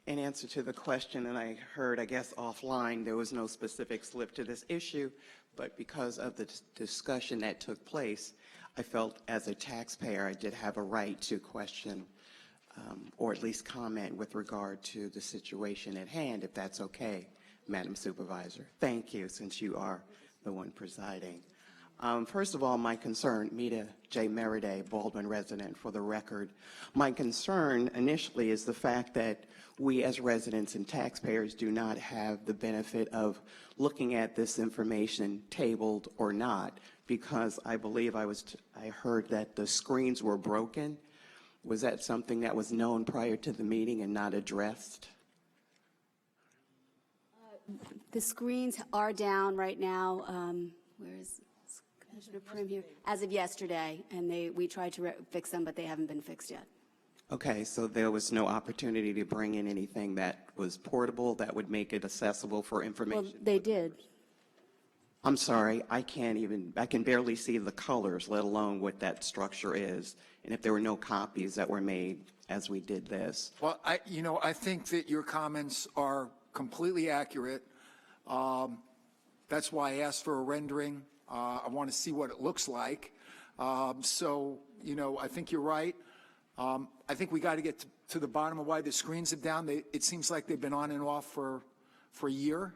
In answer to the question, and I heard, I guess, offline, there was no specific slip to this issue, but because of the discussion that took place, I felt as a taxpayer I did have a right to question or at least comment with regard to the situation at hand, if that's okay, Madam Supervisor. Thank you, since you are the one presiding. First of all, my concern, Mita J. Meriday, Baldwin resident, for the record. My concern initially is the fact that we as residents and taxpayers do not have the benefit of looking at this information tabled or not, because I believe I heard that the screens were broken. Was that something that was known prior to the meeting and not addressed? The screens are down right now. Where is Commissioner Prim here? As of yesterday, and we tried to fix them, but they haven't been fixed yet. Okay, so there was no opportunity to bring in anything that was portable that would make it accessible for information? Well, they did. I'm sorry, I can barely see the colors, let alone what that structure is, and if there were no copies that were made as we did this. Well, I think that your comments are completely accurate. That's why I asked for a rendering. I want to see what it looks like. So, I think you're right. I think we got to get to the bottom of why the screens are down. It seems like they've been on and off for a year.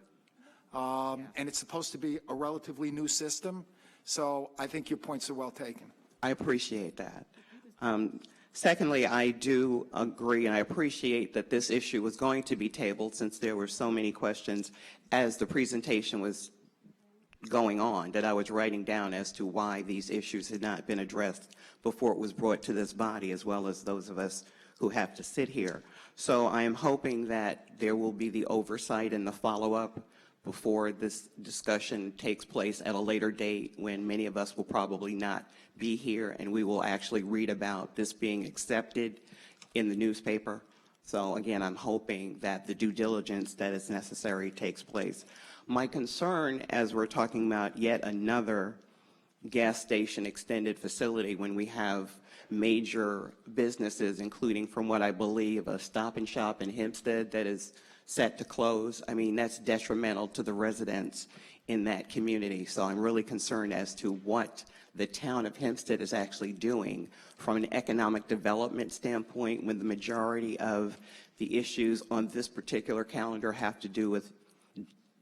And it's supposed to be a relatively new system. So I think your points are well taken. I appreciate that. Secondly, I do agree and I appreciate that this issue was going to be tabled since there were so many questions as the presentation was going on that I was writing down as to why these issues had not been addressed before it was brought to this body, as well as those of us who have to sit here. So I am hoping that there will be the oversight and the follow-up before this discussion takes place at a later date when many of us will probably not be here and we will actually read about this being accepted in the newspaper. So again, I'm hoping that the due diligence that is necessary takes place. My concern, as we're talking about yet another gas station extended facility when we have major businesses, including from what I believe a Stop and Shop in Hempstead that is set to close. I mean, that's detrimental to the residents in that community. So I'm really concerned as to what the town of Hempstead is actually doing from an economic development standpoint when the majority of the issues on this particular calendar have to do with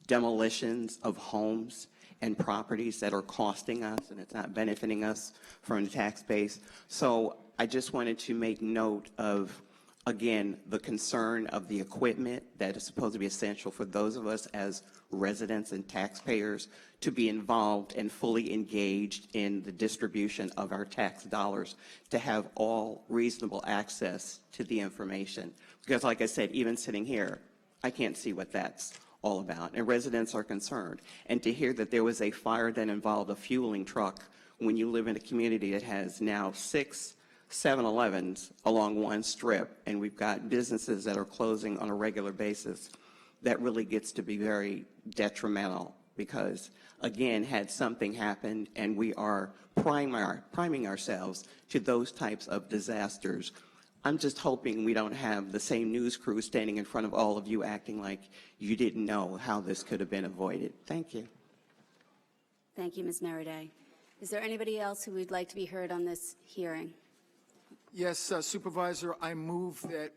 demolitions of homes and properties that are costing us and it's not benefiting us from the tax base. So I just wanted to make note of, again, the concern of the equipment that is supposed to be essential for those of us as residents and taxpayers to be involved and fully engaged in the distribution of our tax dollars, to have all reasonable access to the information. Because like I said, even sitting here, I can't see what that's all about, and residents are concerned. And to hear that there was a fire that involved a fueling truck when you live in a community that has now 6 7-Elevens along one strip, and we've got businesses that are closing on a regular basis, that really gets to be very detrimental because, again, had something happened and we are priming ourselves to those types of disasters, I'm just hoping we don't have the same news crew standing in front of all of you acting like you didn't know how this could have been avoided. Thank you. Thank you, Ms. Meriday. Is there anybody else who would like to be heard on this hearing? Yes, Supervisor, I move that.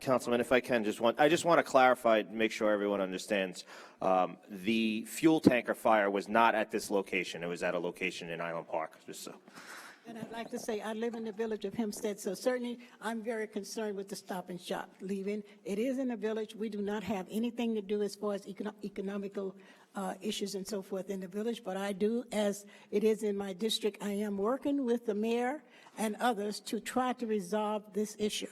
Councilman, if I can, I just want to clarify, make sure everyone understands. The fuel tanker fire was not at this location. It was at a location in Island Park, just so. And I'd like to say I live in the village of Hempstead, so certainly I'm very concerned with the Stop and Shop leaving. It is in a village. We do not have anything to do as far as economical issues and so forth in the village, but I do, as it is in my district, I am working with the mayor and others to try to resolve this issue.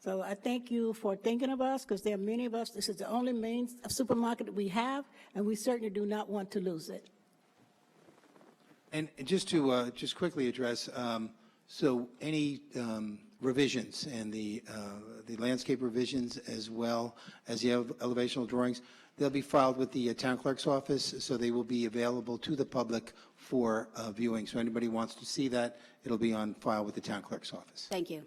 So I thank you for thinking of us, because there are many of us. This is the only main supermarket that we have, and we certainly do not want to lose it. And just to just quickly address, so any revisions and the landscape revisions as well as the elevational drawings, they'll be filed with the town clerk's office, so they will be available to the public for viewing. So anybody wants to see that, it'll be on file with the town clerk's office. Thank you.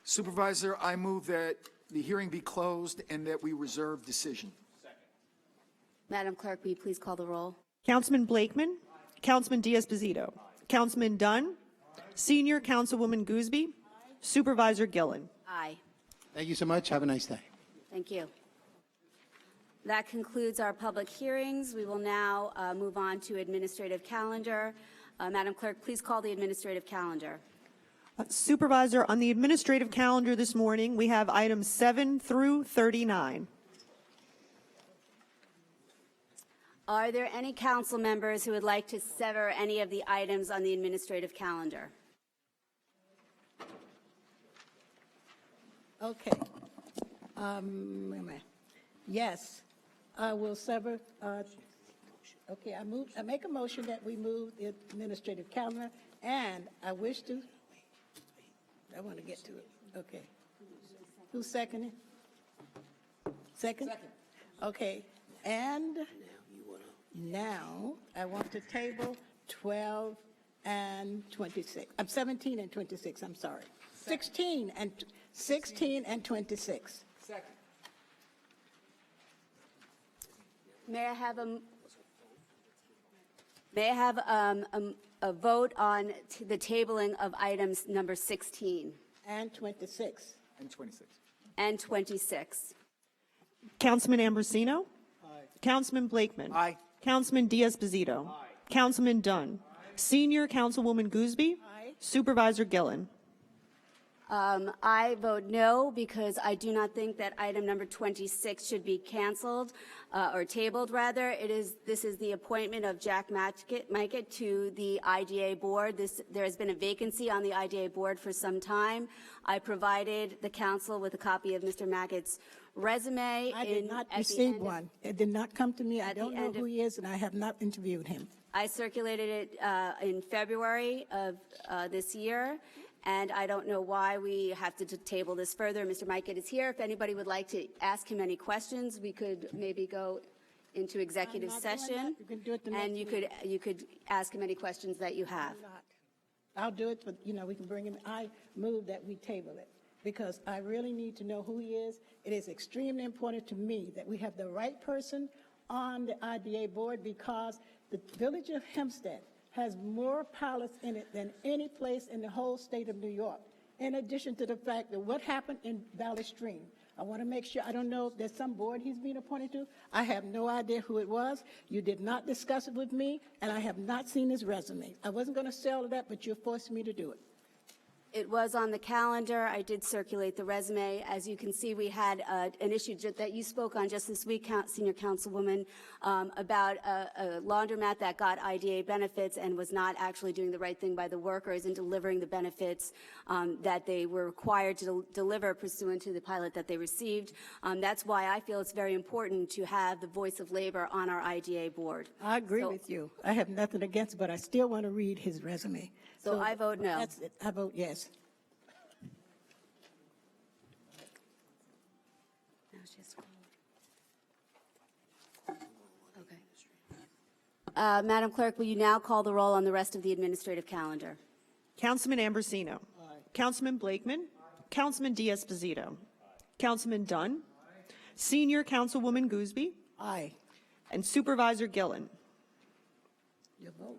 Supervisor, I move that the hearing be closed and that we reserve decision. Madam Clerk, will you please call the roll? Councilman Blakeman, Councilman Diaz-Bazito, Councilman Dunn, Senior Councilwoman Gooseby, Supervisor Gillen. Aye. Thank you so much. Have a nice day. Thank you. That concludes our public hearings. We will now move on to administrative calendar. Madam Clerk, please call the administrative calendar. Supervisor, on the administrative calendar this morning, we have items 7 through 39. Are there any council members who would like to sever any of the items on the administrative calendar? Okay. Yes, I will sever. Okay, I make a motion that we move the administrative calendar, and I wish to. I want to get to it. Okay. Who's seconding? Second? Okay. And now I want to table 12 and 26. 17 and 26, I'm sorry. 16 and 26. Second. May I have a vote on the tabling of items number 16 And 26. And 26. and 26? Councilman Ambrosino? Councilman Blakeman? Aye. Councilman Diaz-Bazito? Councilman Dunn? Senior Councilwoman Gooseby? Aye. Supervisor Gillen? I vote no because I do not think that item number 26 should be canceled or tabled, rather. This is the appointment of Jack Mikett to the IDA board. There has been a vacancy on the IDA board for some time. I provided the council with a copy of Mr. Mackett's resume. I did not receive one. It did not come to me. I don't know who he is, and I have not interviewed him. I circulated it in February of this year, and I don't know why we have to table this further. Mr. Mikett is here. If anybody would like to ask him any questions, we could maybe go into executive I'm not doing session, that. You can do it the next and you could ask him any questions that you have. I'll do it, but, we can bring him. I move that we table it because I really need to know who he is. It is extremely important to me that we have the right person on the IDA board because the village of Hempstead has more pilots in it than any place in the whole state of New York. In addition to the fact that what happened in Valley Stream, I want to make sure, I don't know if there's some board he's being appointed to. I have no idea who it was. You did not discuss it with me, and I have not seen his resume. I wasn't going to sell that, but you're forcing me to do it. It was on the calendar. I did circulate the resume. As you can see, we had an issue that you spoke on just this week, Senior Councilwoman, about a laundromat that got IDA benefits and was not actually doing the right thing by the workers and delivering the benefits that they were required to deliver pursuant to the pilot that they received. That's why I feel it's very important to have the voice of labor on our IDA board. I agree with you. I have nothing against it, but I still want to read his resume. So I vote no. That's it. I vote yes. Madam Clerk, will you now call the roll on the rest of the administrative calendar? Councilman Ambrosino? Councilman Blakeman? Councilman Diaz-Bazito? Councilman Dunn? Senior Councilwoman Gooseby? Aye. And Supervisor Gillen? Your vote.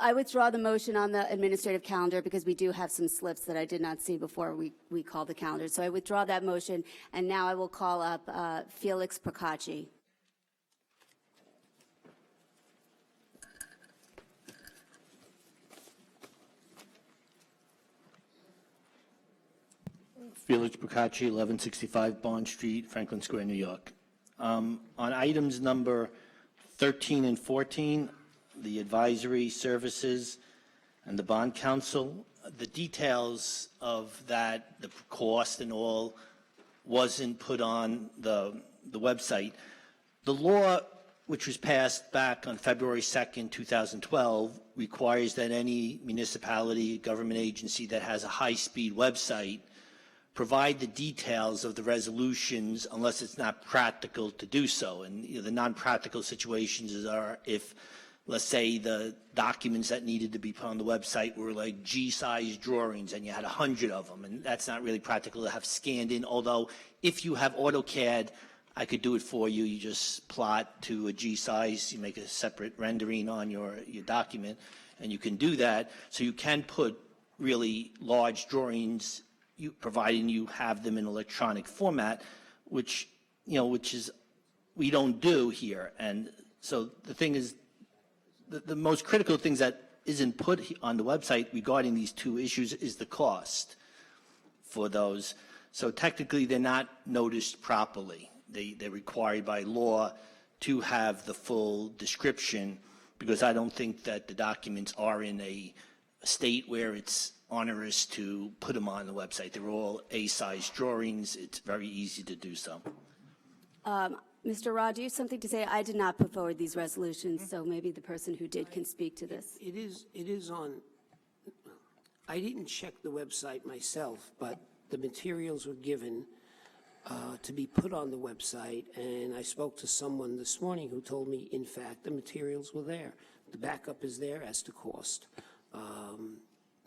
I withdraw the motion on the administrative calendar because we do have some slips that I did not see before we called the calendar. So I withdraw that motion, and now I will call up Felix Procacci. Felix Procacci, 1165 Bond Street, Franklin Square, New York. On items number 13 and 14, the advisory services and the bond counsel, the details of that, the cost and all, wasn't put on the website. The law, which was passed back on February 2nd, 2012, requires that any municipality, government agency that has a high-speed website provide the details of the resolutions unless it's not practical to do so. And the non-practical situations are if, let's say, the documents that needed to be put on the website were like G-size drawings and you had 100 of them, and that's not really practical to have scanned in, although if you have AutoCAD, I could do it for you. You just plot to a G-size, you make a separate rendering on your document, and you can do that. So you can put really large drawings, providing you have them in electronic format, which is we don't do here. And so the thing is, the most critical things that isn't put on the website regarding these two issues is the cost for those. So technically, they're not noticed properly. They're required by law to have the full description, because I don't think that the documents are in a state where it's onerous to put them on the website. They're all A-size drawings. It's very easy to do so. Mr. Ra, do you have something to say? I did not put forward these resolutions, so maybe the person who did can speak to this. It is on, I didn't check the website myself, but the materials were given to be put on the website, and I spoke to someone this morning who told me, in fact, the materials were there. The backup is there as to cost.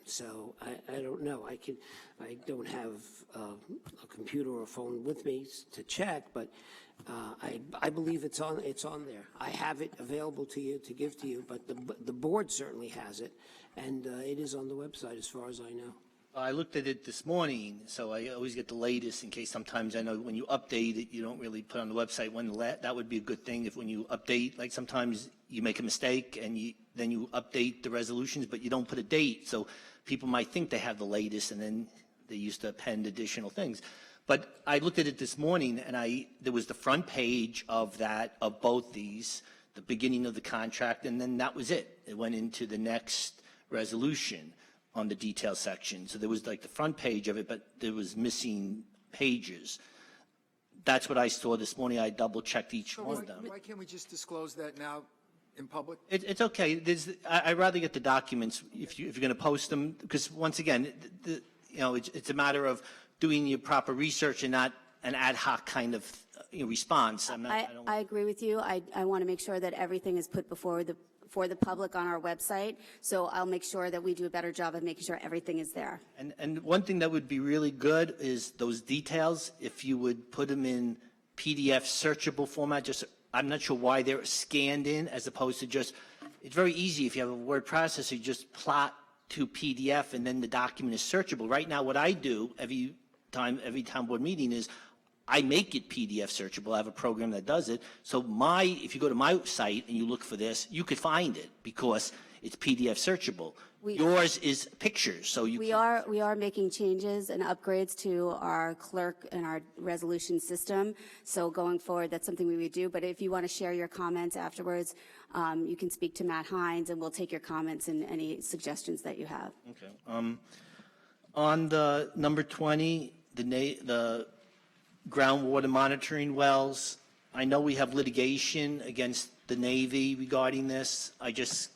So I don't know. I don't have a computer or a phone with me to check, but I believe it's on there. I have it available to you to give to you, but the board certainly has it, and it is on the website as far as I know. I looked at it this morning, so I always get the latest in case sometimes I know when you update it, you don't really put on the website when that would be a good thing if when you update, like sometimes you make a mistake and then you update the resolutions, but you don't put a date. So people might think they have the latest and then they used to append additional things. But I looked at it this morning and there was the front page of both these, the beginning of the contract, and then that was it. It went into the next resolution on the detail section. So there was like the front page of it, but there was missing pages. That's what I saw this morning. I double checked each one of them. Why can't we just disclose that now in public? It's okay. I'd rather get the documents if you're going to post them, because once again, it's a matter of doing your proper research and not an ad hoc kind of response. I agree with you. I want to make sure that everything is put for the public on our website. So I'll make sure that we do a better job of making sure everything is there. And one thing that would be really good is those details, if you would put them in PDF searchable format. I'm not sure why they're scanned in as opposed to just, it's very easy if you have a word processor, you just plot to PDF and then the document is searchable. Right now, what I do every town board meeting is I make it PDF searchable. I have a program that does it. So if you go to my site and you look for this, you could find it because it's PDF searchable. Yours is pictures, so we are making changes and upgrades to our clerk and our resolution system. So going forward, that's something we would do. But if you want to share your comments afterwards, you can speak to Matt Hines, and we'll take your comments and any suggestions that you have. Okay. On the number 20, the groundwater monitoring wells, I know we have litigation against the Navy regarding this. I just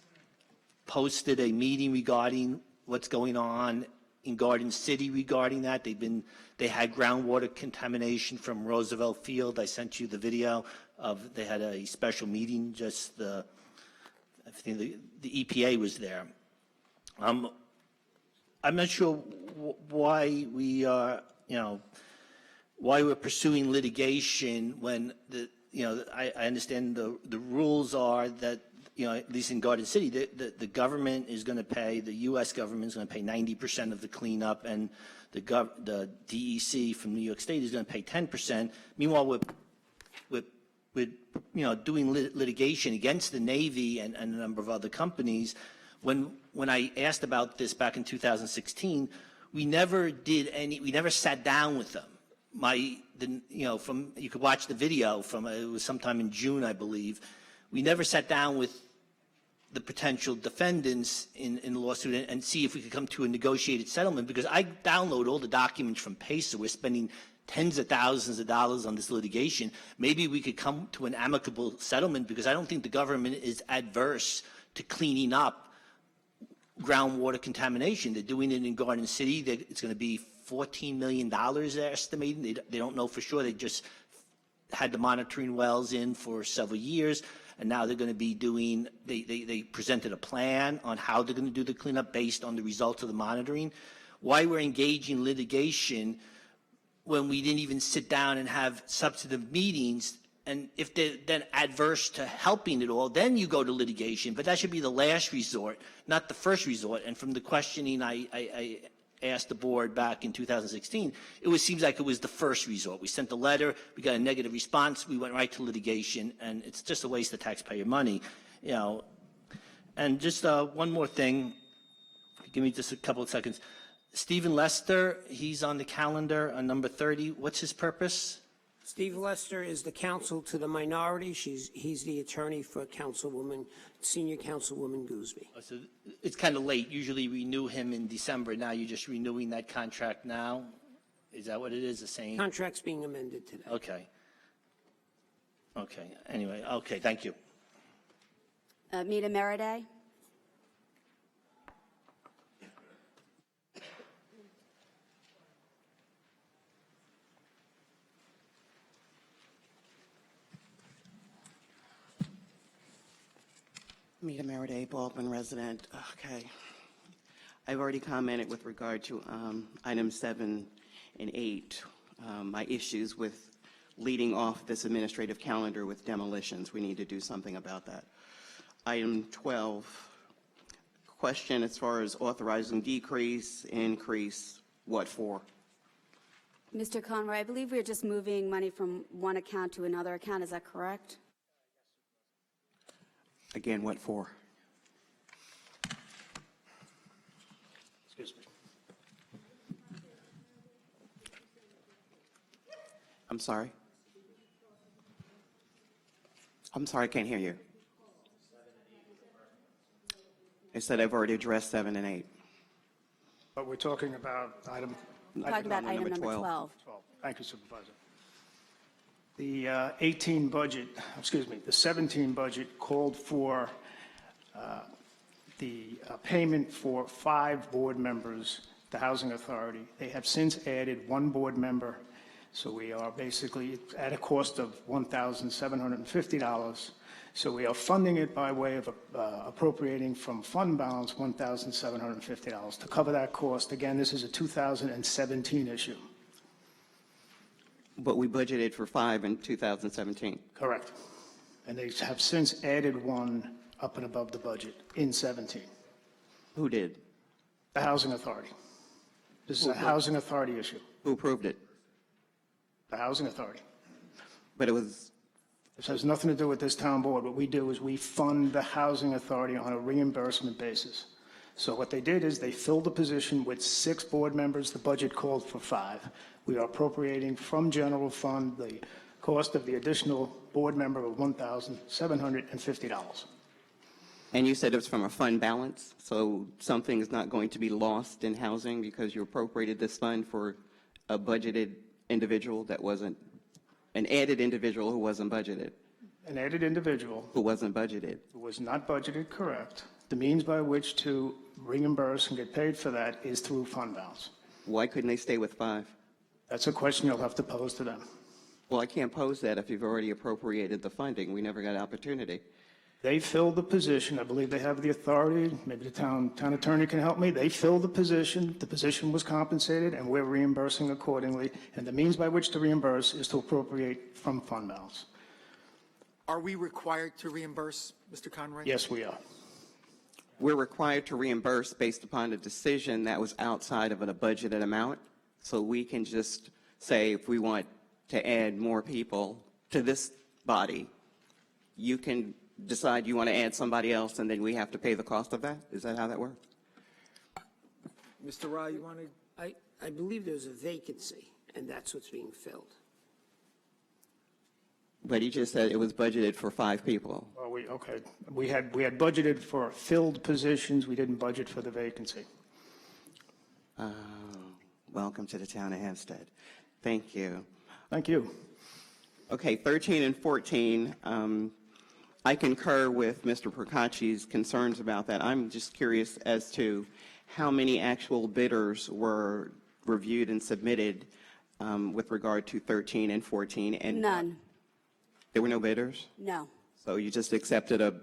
posted a meeting regarding what's going on in Garden City regarding that. They had groundwater contamination from Roosevelt Field. I sent you the video they had a special meeting, I think the EPA was there. I'm not sure why we are, why we're pursuing litigation when I understand the rules are that, at least in Garden City, the government is going to pay, the U.S. government is going to pay 90% of the cleanup, and the DEC from New York State is going to pay 10%. Meanwhile, we're doing litigation against the Navy and a number of other companies. When I asked about this back in 2016, we never sat down with them. You could watch the video it was sometime in June, I believe. We never sat down with the potential defendants in the lawsuit and see if we could come to a negotiated settlement, because I download all the documents from PACER. We're spending tens of thousands of dollars on this litigation. Maybe we could come to an amicable settlement, because I don't think the government is adverse to cleaning up groundwater contamination. They're doing it in Garden City. It's going to be $14 million they're estimating. They don't know for sure. They just had the monitoring wells in for several years, and now they're going to be doing, they presented a plan on how they're going to do the cleanup based on the results of the monitoring. Why we're engaging litigation when we didn't even sit down and have substantive meetings, and if they're then adverse to helping it all, then you go to litigation. But that should be the last resort, not the first resort. And from the questioning I asked the board back in 2016, seems like it was the first resort. We sent a letter, we got a negative response, we went right to litigation, and it's just a waste of taxpayer money, And just one more thing, give me just a couple of seconds. Stephen Lester, he's on the calendar on number 30. What's his purpose? Steve Lester is the counsel to the minority. He's the attorney for Senior Councilwoman Gooseby. So it's kind of late. Usually renew him in December. Now you're just renewing that contract now? Is that what it is, the same? Contract's being amended today. Okay. Anyway, okay, thank you. Mita Meriday? Mita Meriday, Baldwin resident. Okay. I've already commented with regard to items 7 and 8, my issues with leading off this administrative calendar with demolitions. We need to do something about that. Item 12, question as far as authorizing decrease, increase, what for? Mr. Conroy, I believe we're just moving money from one account to another account. Is that correct? Again, what for? Excuse me. I'm sorry. I'm sorry, I can't hear you. I said I've already addressed 7 and 8. But we're talking about item. Talking about item number 12. Thank you, Supervisor. The 18 budget, excuse me, the 17 budget called for the payment for 5 board members, the Housing Authority. They have since added 1 board member, so we are basically at a cost of $1,750. So we are funding it by way of appropriating from fund balance $1,750 to cover that cost. Again, this is a 2017 issue. But we budgeted for 5 in 2017. Correct. And they have since added 1 up and above the budget in 17. Who did? The Housing Authority. This is a Housing Authority issue. Who approved it? The Housing Authority. But it was. This has nothing to do with this town board. What we do is we fund the Housing Authority on a reimbursement basis. So what they did is they filled the position with 6 board members. The budget called for 5. We are appropriating from general fund the cost of the additional board member of $1,750. And you said it was from a fund balance, so something is not going to be lost in housing because you appropriated this fund for a budgeted individual that wasn't, an added individual who wasn't budgeted. An added individual. Who wasn't budgeted. Who was not budgeted, correct. The means by which to reimburse and get paid for that is through fund balance. Why couldn't they stay with 5? That's a question you'll have to pose to them. Well, I can't pose that if you've already appropriated the funding. We never got an opportunity. They filled the position. I believe they have the authority. Maybe the town attorney can help me. They filled the position. The position was compensated, and we're reimbursing accordingly. And the means by which to reimburse is to appropriate from fund balance. Are we required to reimburse, Mr. Conroy? Yes, we are. We're required to reimburse based upon a decision that was outside of a budgeted amount. So we can just say if we want to add more people to this body, you can decide you want to add somebody else, and then we have to pay the cost of that? Is that how that works? Mr. Rao, you want to? I believe there's a vacancy, and that's what's being filled. But he just said it was budgeted for 5 people. Well, okay. We had budgeted for filled positions. We didn't budget for the vacancy. Welcome to the town of Hempstead. Thank you. Thank you. Okay, 13 and 14. I concur with Mr. Procacci's concerns about that. I'm just curious as to how many actual bidders were reviewed and submitted with regard to 13 and 14. And None. There were no bidders? No. So you just accepted a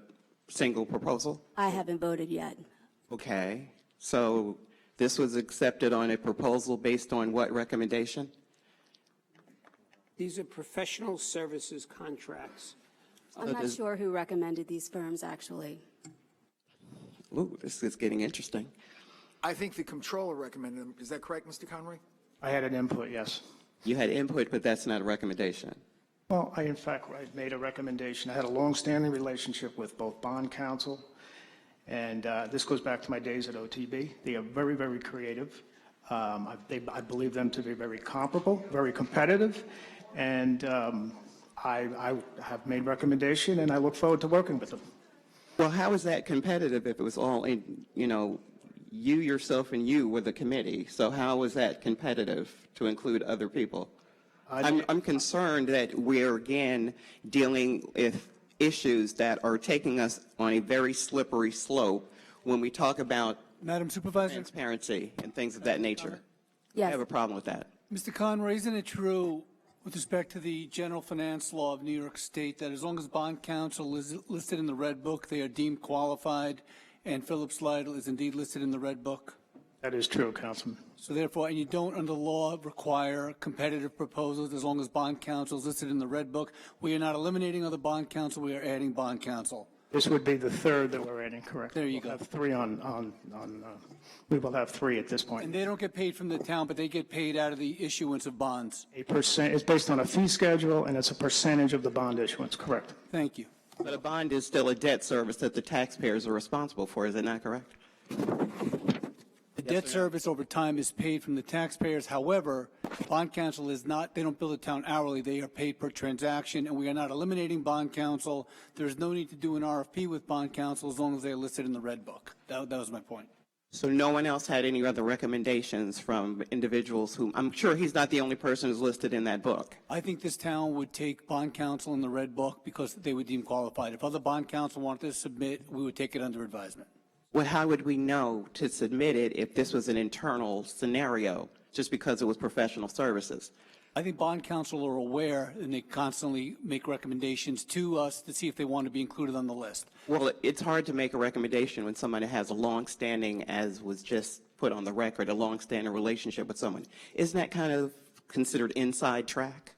single proposal? I haven't voted yet. Okay. So this was accepted on a proposal based on what recommendation? These are professional services contracts. I'm not sure who recommended these firms, actually. Ooh, this is getting interesting. I think the comptroller recommended them. Is that correct, Mr. Conroy? I had an input, yes. You had input, but that's not a recommendation. Well, in fact, I made a recommendation. I had a long-standing relationship with both bond counsel, and this goes back to my days at OTB. They are very, very creative. I believe them to be very comparable, very competitive, and I have made recommendation, and I look forward to working with them. Well, how is that competitive if it was all in, you yourself and you were the committee? So how is that competitive to include other people? I'm concerned that we're again dealing with issues that are taking us on a very slippery slope when we talk about Madam Supervisor, transparency and things of that nature. Yes. I have a problem with that. Mr. Conroy, isn't it true With respect to the general finance law of New York State, that as long as bond counsel is listed in the Red Book, they are deemed qualified, and Phillips Lytle is indeed listed in the Red Book? That is true, Councilman. So therefore, and you don't under law require competitive proposals as long as bond counsel is listed in the Red Book. We are not eliminating other bond counsel, we are adding bond counsel. This would be the third that we're adding, correct? There you We'll go. have three we will have three at this And point. they don't get paid from the town, but they get paid out of the issuance of bonds. It's based on a fee schedule, and it's a percentage of the bond issuance, correct? Thank you. But a bond is still a debt service that the taxpayers are responsible for, is it not correct? The debt service over time is paid from the taxpayers. However, bond counsel is not, they don't bill the town hourly, they are paid per transaction, and we are not eliminating bond counsel. There's no need to do an RFP with bond counsel as long as they're listed in the Red Book. That was my point. So no one else had any other recommendations from individuals who, I'm sure he's not the only person who's listed in that book. I think this town would take bond counsel in the Red Book because they would deem qualified. If other bond counsel wanted to submit, we would take it under advisement. Well, how would we know to submit it if this was an internal scenario, just because it was professional services? I think bond counsel are aware, and they constantly make recommendations to us to see if they want to be included on the list. Well, it's hard to make a recommendation when somebody has a long-standing, as was just put on the record, a long-standing relationship with someone. Isn't that kind of considered inside track?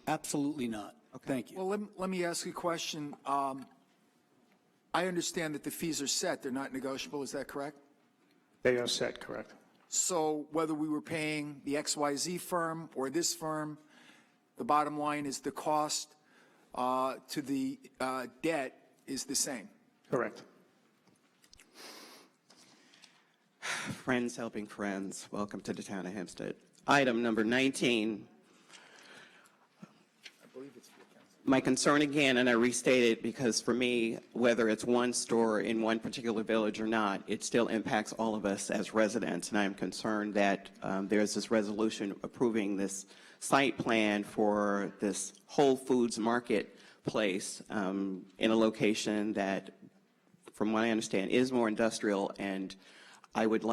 Absolutely not. Thank you. Well, let me ask you a question. I understand that the fees are set, they're not negotiable, is that correct? They are set, correct? So whether we were paying the XYZ firm or this firm, the bottom line is the cost to the debt is the same. Correct. Friends helping friends. Welcome to the town of Hempstead. Item number 19. My concern again, and I restate it because for me, whether it's one store in one particular village or not, it still impacts all of us as residents. And I am concerned that there's this resolution approving this site plan for this Whole Foods marketplace in a location that, from what I understand, is more industrial. And I would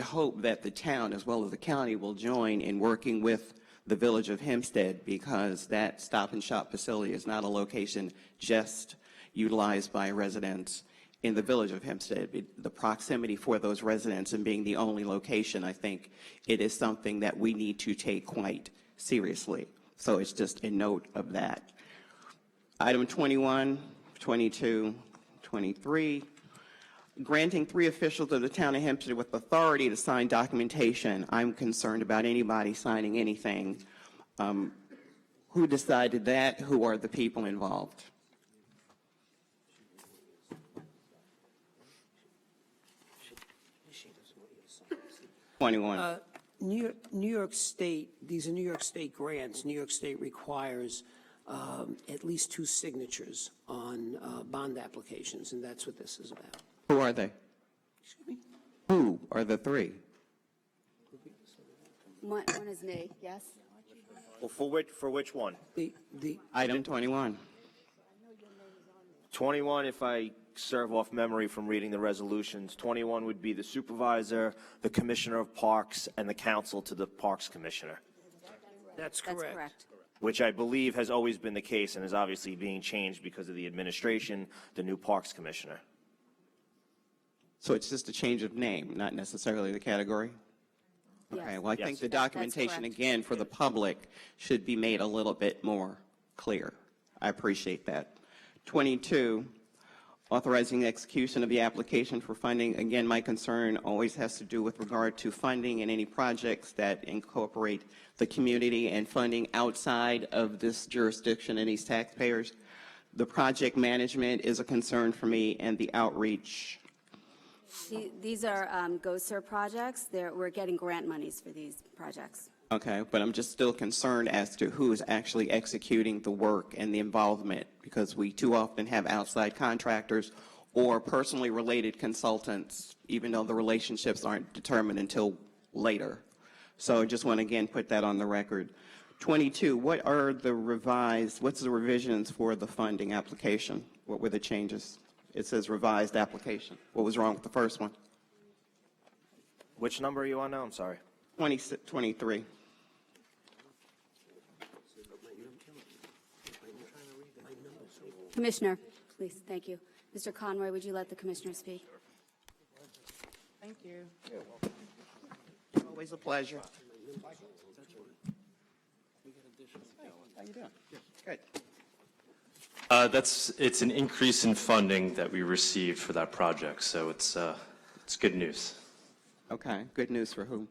hope that the town as well as the county will join in working with the village of Hempstead, because that Stop and Shop facility is not a location just utilized by residents in the village of Hempstead. The proximity for those residents and being the only location, I think it is something that we need to take quite seriously. So it's just a note of that. Item 21, 22, 23. Granting 3 officials of the town of Hempstead with authority to sign documentation. I'm concerned about anybody signing anything. Who decided that? Who are the people involved? New York State, these are New York State grants. New York State requires at least 2 signatures on bond applications, and that's what this is about. Who are they? Who are the 3? One is nay, yes? Well, for which one? Item 21. 21, if I serve off memory from reading the resolutions, 21 would be the supervisor, the commissioner of parks, and the council to the parks commissioner, That's correct. which I believe has always been the case and is obviously being changed because of the administration, the new parks commissioner. So it's just a change of name, not necessarily the category? Okay, well, I think the documentation, again, for the public should be made a little bit more clear. I appreciate that. 22, authorizing the execution of the application for funding. Again, my concern always has to do with regard to funding and any projects that incorporate the community and funding outside of this jurisdiction and these taxpayers. The project management is a concern for me, and the outreach. These are GoSer projects. We're getting grant monies for these projects. Okay, but I'm just still concerned as to who is actually executing the work and the involvement, because we too often have outside contractors or personally related consultants, even though the relationships aren't determined until later. So I just want to again put that on the record. 22, what's the revisions for the funding application? What were the changes? It says revised application. What was wrong with the first one? Which number are you on now? I'm sorry. 23. Commissioner, please, thank you. Mr. Conroy, would you let the commissioner speak? Thank you. Always a pleasure. How you doing? Good. It's an increase in funding that we received for that project, so it's good news. Okay, good news for whom?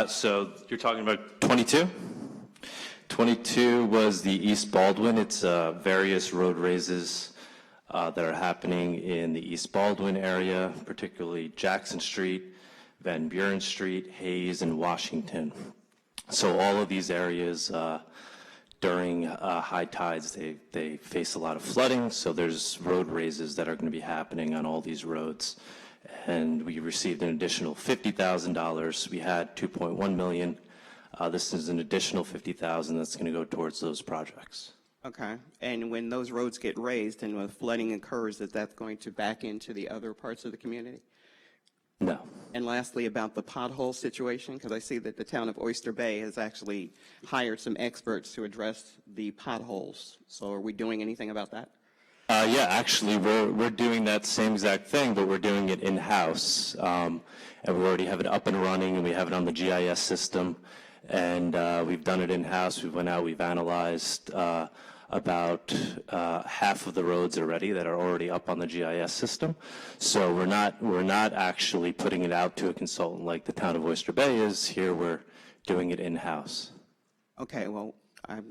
So you're talking about 22? 22 was the East Baldwin. It's various road raises that are happening in the East Baldwin area, particularly Jackson Street, Van Buren Street, Hayes, and Washington. So all of these areas during high tides, they face a lot of flooding, so there's road raises that are going to be happening on all these roads. And we received an additional $50,000. We had $2.1 million. This is an additional $50,000 that's going to go towards those projects. Okay, and when those roads get raised and when flooding occurs, is that going to back into the other parts of the community? No. And lastly, about the pothole situation, because I see that the town of Oyster Bay has actually hired some experts to address the potholes. So are we doing anything about that? Yeah, actually, we're doing that same exact thing, but we're doing it in-house. And we already have it up and running, and we have it on the GIS system. And we've done it in-house. We went out, we've analyzed about half of the roads already that are already up on the GIS system. So we're not actually putting it out to a consultant like the town of Oyster Bay is. Here we're doing it in-house. Okay, well, I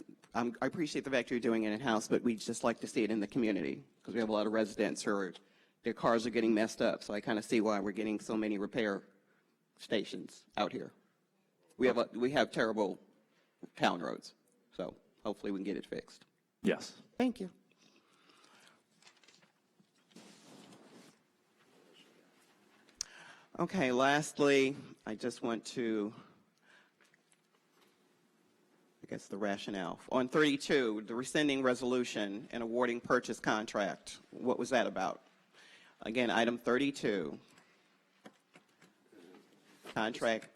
appreciate the fact you're doing it in-house, but we'd just like to see it in the community because we have a lot of residents who are, their cars are getting messed up. So I kind of see why we're getting so many repair stations out here. We have terrible town roads, so hopefully we can get it fixed. Yes. Thank you. Okay, lastly, I just want to, I guess the rationale. On 32, the rescinding resolution and awarding purchase contract, what was that about? Again, item 32, contract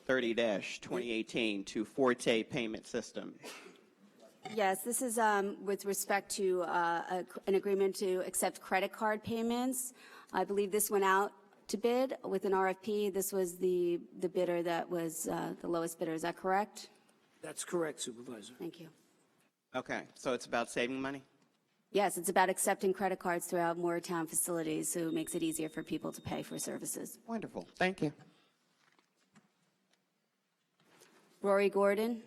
30-2018 to Forte Payment System. Yes, this is with respect to an agreement to accept credit card payments. I believe this went out to bid with an RFP. This was the bidder that was the lowest bidder. Is that correct? That's correct, Supervisor. Thank you. Okay, so it's about saving money? Yes, it's about accepting credit cards throughout more town facilities, so it makes it easier for people to pay for services. Wonderful. Thank you. Rory Gordon.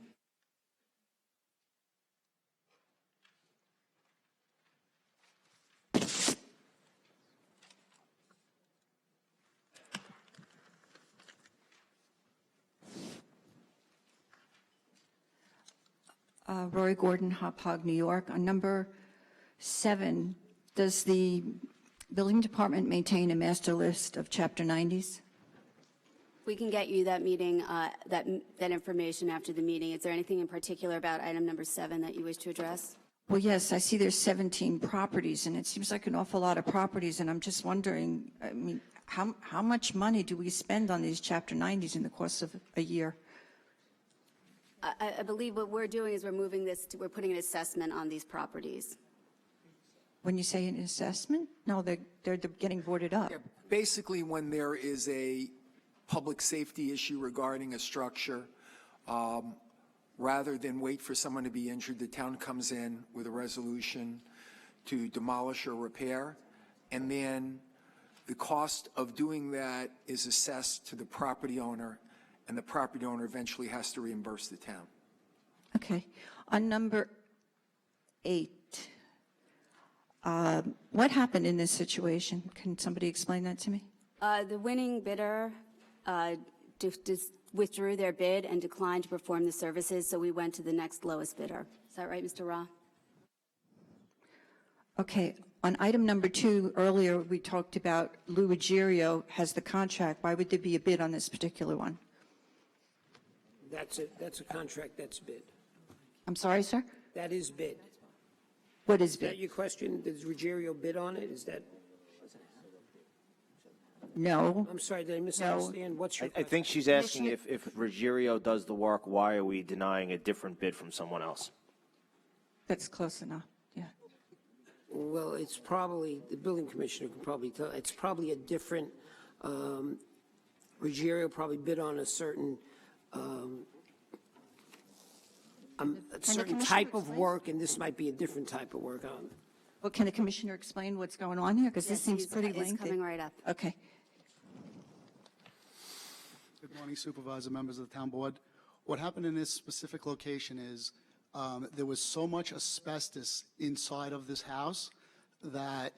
Rory Gordon, Hop Hog, New York. On number 7, does the building department maintain a master list of Chapter 90s? We can get you that meeting, that information after the meeting. Is there anything in particular about item number 7 that you wish to address? Well, yes, I see there's 17 properties, and it seems like an awful lot of properties, and I'm just wondering, I mean, how much money do we spend on these Chapter 90s in the course of a year? I believe what we're doing is we're putting an assessment on these properties. When you say an assessment? No, they're getting boarded up. Yeah, basically, when there is a public safety issue regarding a structure, rather than wait for someone to be injured, the town comes in with a resolution to demolish or repair, and then the cost of doing that is assessed to the property owner, and the property owner eventually has to reimburse the town. Okay. On number 8, what happened in this situation? Can somebody explain that to me? The winning bidder withdrew their bid and declined to perform the services, so we went to the next lowest bidder. Is that right, Mr. Ra? Okay. On item number 2, earlier we talked about Lou Ruggiero has the contract. Why would there be a bid on this particular one? That's a contract that's bid. I'm sorry, sir? That is bid. What is Is that bid? your question? Does Ruggiero bid on it? Is that? No. I'm sorry, did I misunderstand? What's your I question? think she's asking if Ruggiero does the work, why are we denying a different bid from someone else? That's close enough, yeah. well, it's probably, the building commissioner can probably tell, it's probably a different, Ruggiero probably bid on a certain, commissioner type of explain? work, and this might be a different type of work. Well, can the commissioner explain what's going on here? Because this Yes, seems he's- pretty it's lengthy. coming right up. Okay. Good morning, Supervisor, members of the town board. What happened in this specific location is there was so much asbestos inside of this house that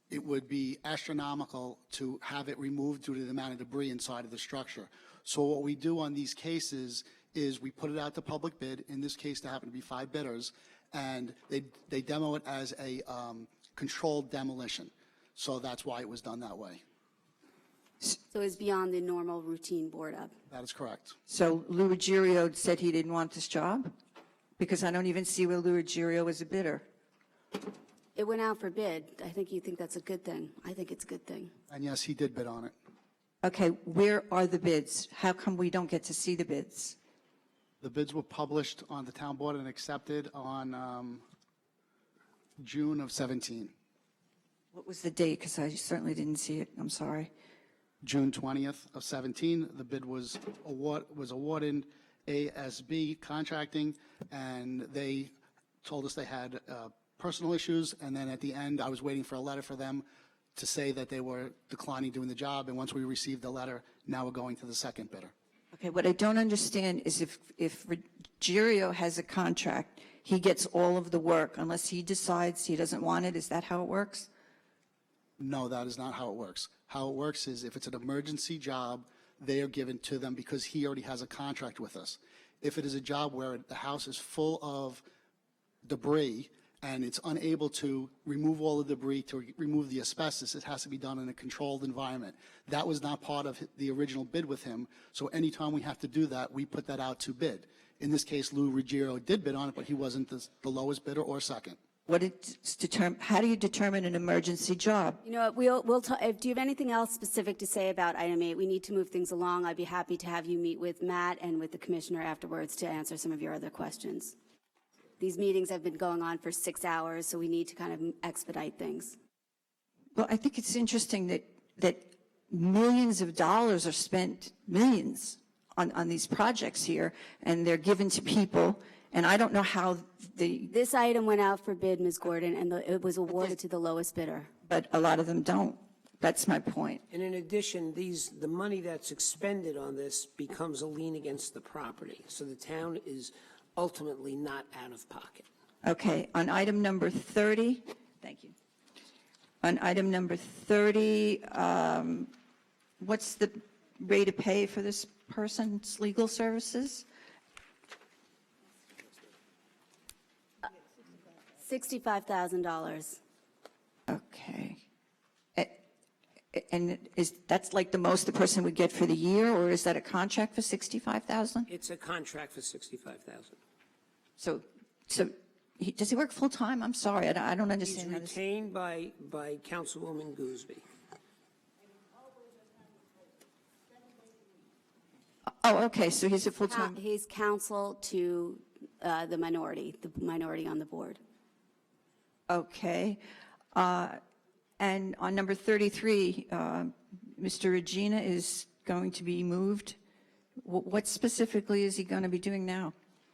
it would be astronomical to have it removed due to the amount of debris inside of the structure. So what we do on these cases is we put it out to public bid. In this case, there happen to be 5 bidders, and they demo it as a controlled demolition. So that's why it was done that way. So it's beyond the normal routine board up. That is correct. So Lou Ruggiero said he didn't want this job? Because I don't even see where Lou Ruggiero was a bidder. It went out for bid. I think you think that's a good thing. I think it's a good thing. And yes, he did bid on it. Okay, where are the bids? How come we don't get to see the bids? The bids were published on the town board and accepted on June of 17. What was the date? Because I certainly didn't see it. I'm sorry. June 20th of 17, the bid was awarded ASB Contracting, and they told us they had personal issues, and then at the end, I was waiting for a letter for them to say that they were declining doing the job, and once we received the letter, now we're going to the second bidder. Okay, what I don't understand is if Ruggiero has a contract, he gets all of the work unless he decides he doesn't want it. Is that how it works? No, that is not how it works. How it works is if it's an emergency job, they are given to them because he already has a contract with us. If it is a job where the house is full of debris and it's unable to remove all the debris, to remove the asbestos, it has to be done in a controlled environment. That was not part of the original bid with him, so anytime we have to do that, we put that out to bid. In this case, Lou Ruggiero did bid on it, but he wasn't the lowest bidder or second. How do you determine an emergency job? You know what, we'll talk, do you have anything else specific to say about item 8? We need to move things along. I'd be happy to have you meet with Matt and with the commissioner afterwards to answer some of your other questions. These meetings have been going on for 6 hours, so we need to kind of expedite things. Well, I think it's interesting that millions of dollars are spent, millions, on these projects here, and they're given to people, and I don't know how This item went out for bid, Ms. Gordon, and it was awarded to the lowest bidder. But a lot of them don't. That's my point. And in addition, the money that's expended on this becomes a lien against the property, so the town is ultimately not out of pocket. Okay, on item number 30, thank you. On item number 30, what's the rate of pay for this person's legal services? $65,000. Okay. And that's like the most the person would get for the year, or is that a contract for $65,000? It's a contract for $65,000. So does he work full-time? I'm sorry, I don't He's understand how this. retained by Councilwoman Gooseby. Oh, okay, so he's a full-time. He's counsel to the minority on the board. Okay. And on number 33, Mr. Regina is going to be moved. What specifically is he going to be doing now?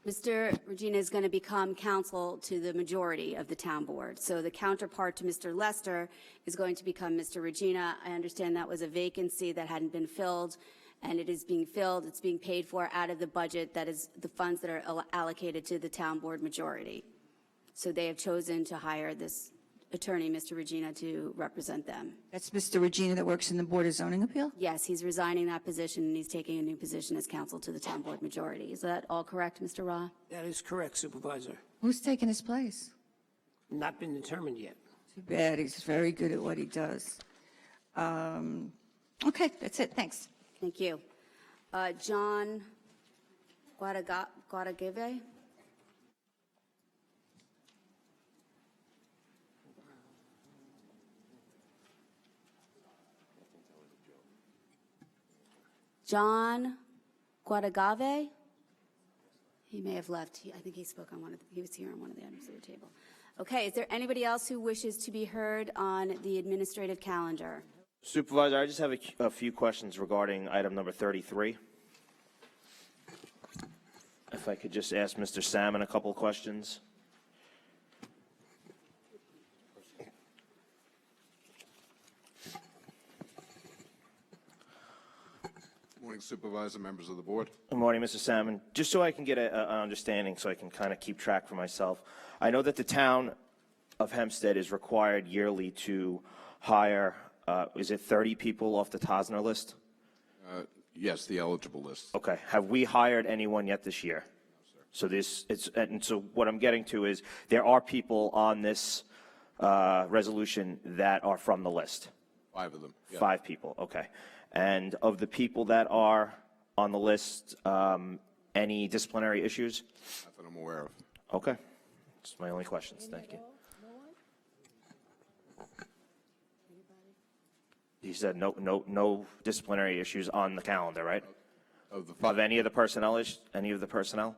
Mr. Regina is going to become counsel to the majority of the town board. So the counterpart to Mr. Lester is going to become Mr. Regina. I understand that was a vacancy that hadn't been filled, and it is being filled. It's being paid for out of the budget that is the funds that are allocated to the town board majority. So they have chosen to hire this attorney, Mr. Regina, to represent them. That's Mr. Regina that works in the Board of Zoning Appeal? Yes, he's resigning that position, and he's taking a new position as counsel to the town board majority. Is that all correct, Mr. Ra? That is correct, Supervisor. Who's taking his place? Not been determined yet. Too bad, he's very good at what he does. Okay, that's it, thanks. Thank you. John Guadageve? John Guadagave? He may have left. I think he spoke on he was here on one of the items of the table. Okay, is there anybody else who wishes to be heard on the administrative calendar? Supervisor, I just have a few questions regarding item number 33. If I could just ask Mr. Salmon a couple of questions. Morning, Supervisor, members of the board. Good morning, Mr. Salmon. Just so I can get an understanding, so I can kind of keep track for myself. I know that the town of Hempstead is required yearly to hire, is it 30 people off the Tosner list? Yes, the eligible list. Okay. Have we hired anyone yet this year? No, sir. And so what I'm getting to is there are people on this resolution that are from the list. 5 of them. Yeah. 5 people, okay. And of the people that are on the list, any disciplinary issues? Not that I'm aware of. Okay. That's my only questions. Thank you. He said no disciplinary issues on the calendar, right? Of any of the personnel? Any of the personnel?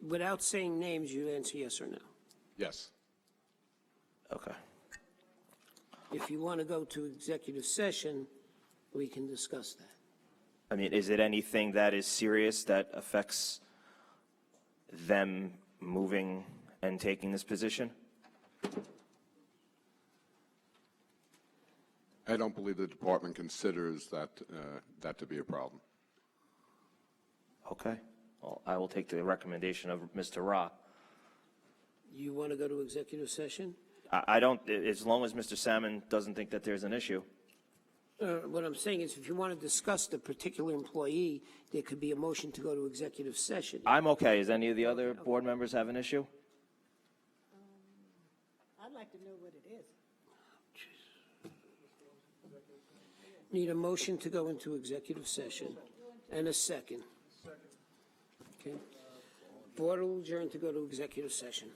Without saying names, you answer yes or no. Yes. Okay. If you want to go to executive session, we can discuss that. I mean, is it anything that is serious that affects them moving and taking this position? I don't believe the department considers that to be a problem. Okay. Well, I will take the recommendation of Mr. Ra. You want to go to executive session? I don't, as long as Mr. Salmon doesn't think that there's an issue. What I'm saying is if you want to discuss the particular employee, there could be a motion to go to executive session. I'm okay. Does any of the other board members have an issue? I'd like to know what it is. Need a motion to go into executive session and a second. Okay. Board will adjourn to go to executive session.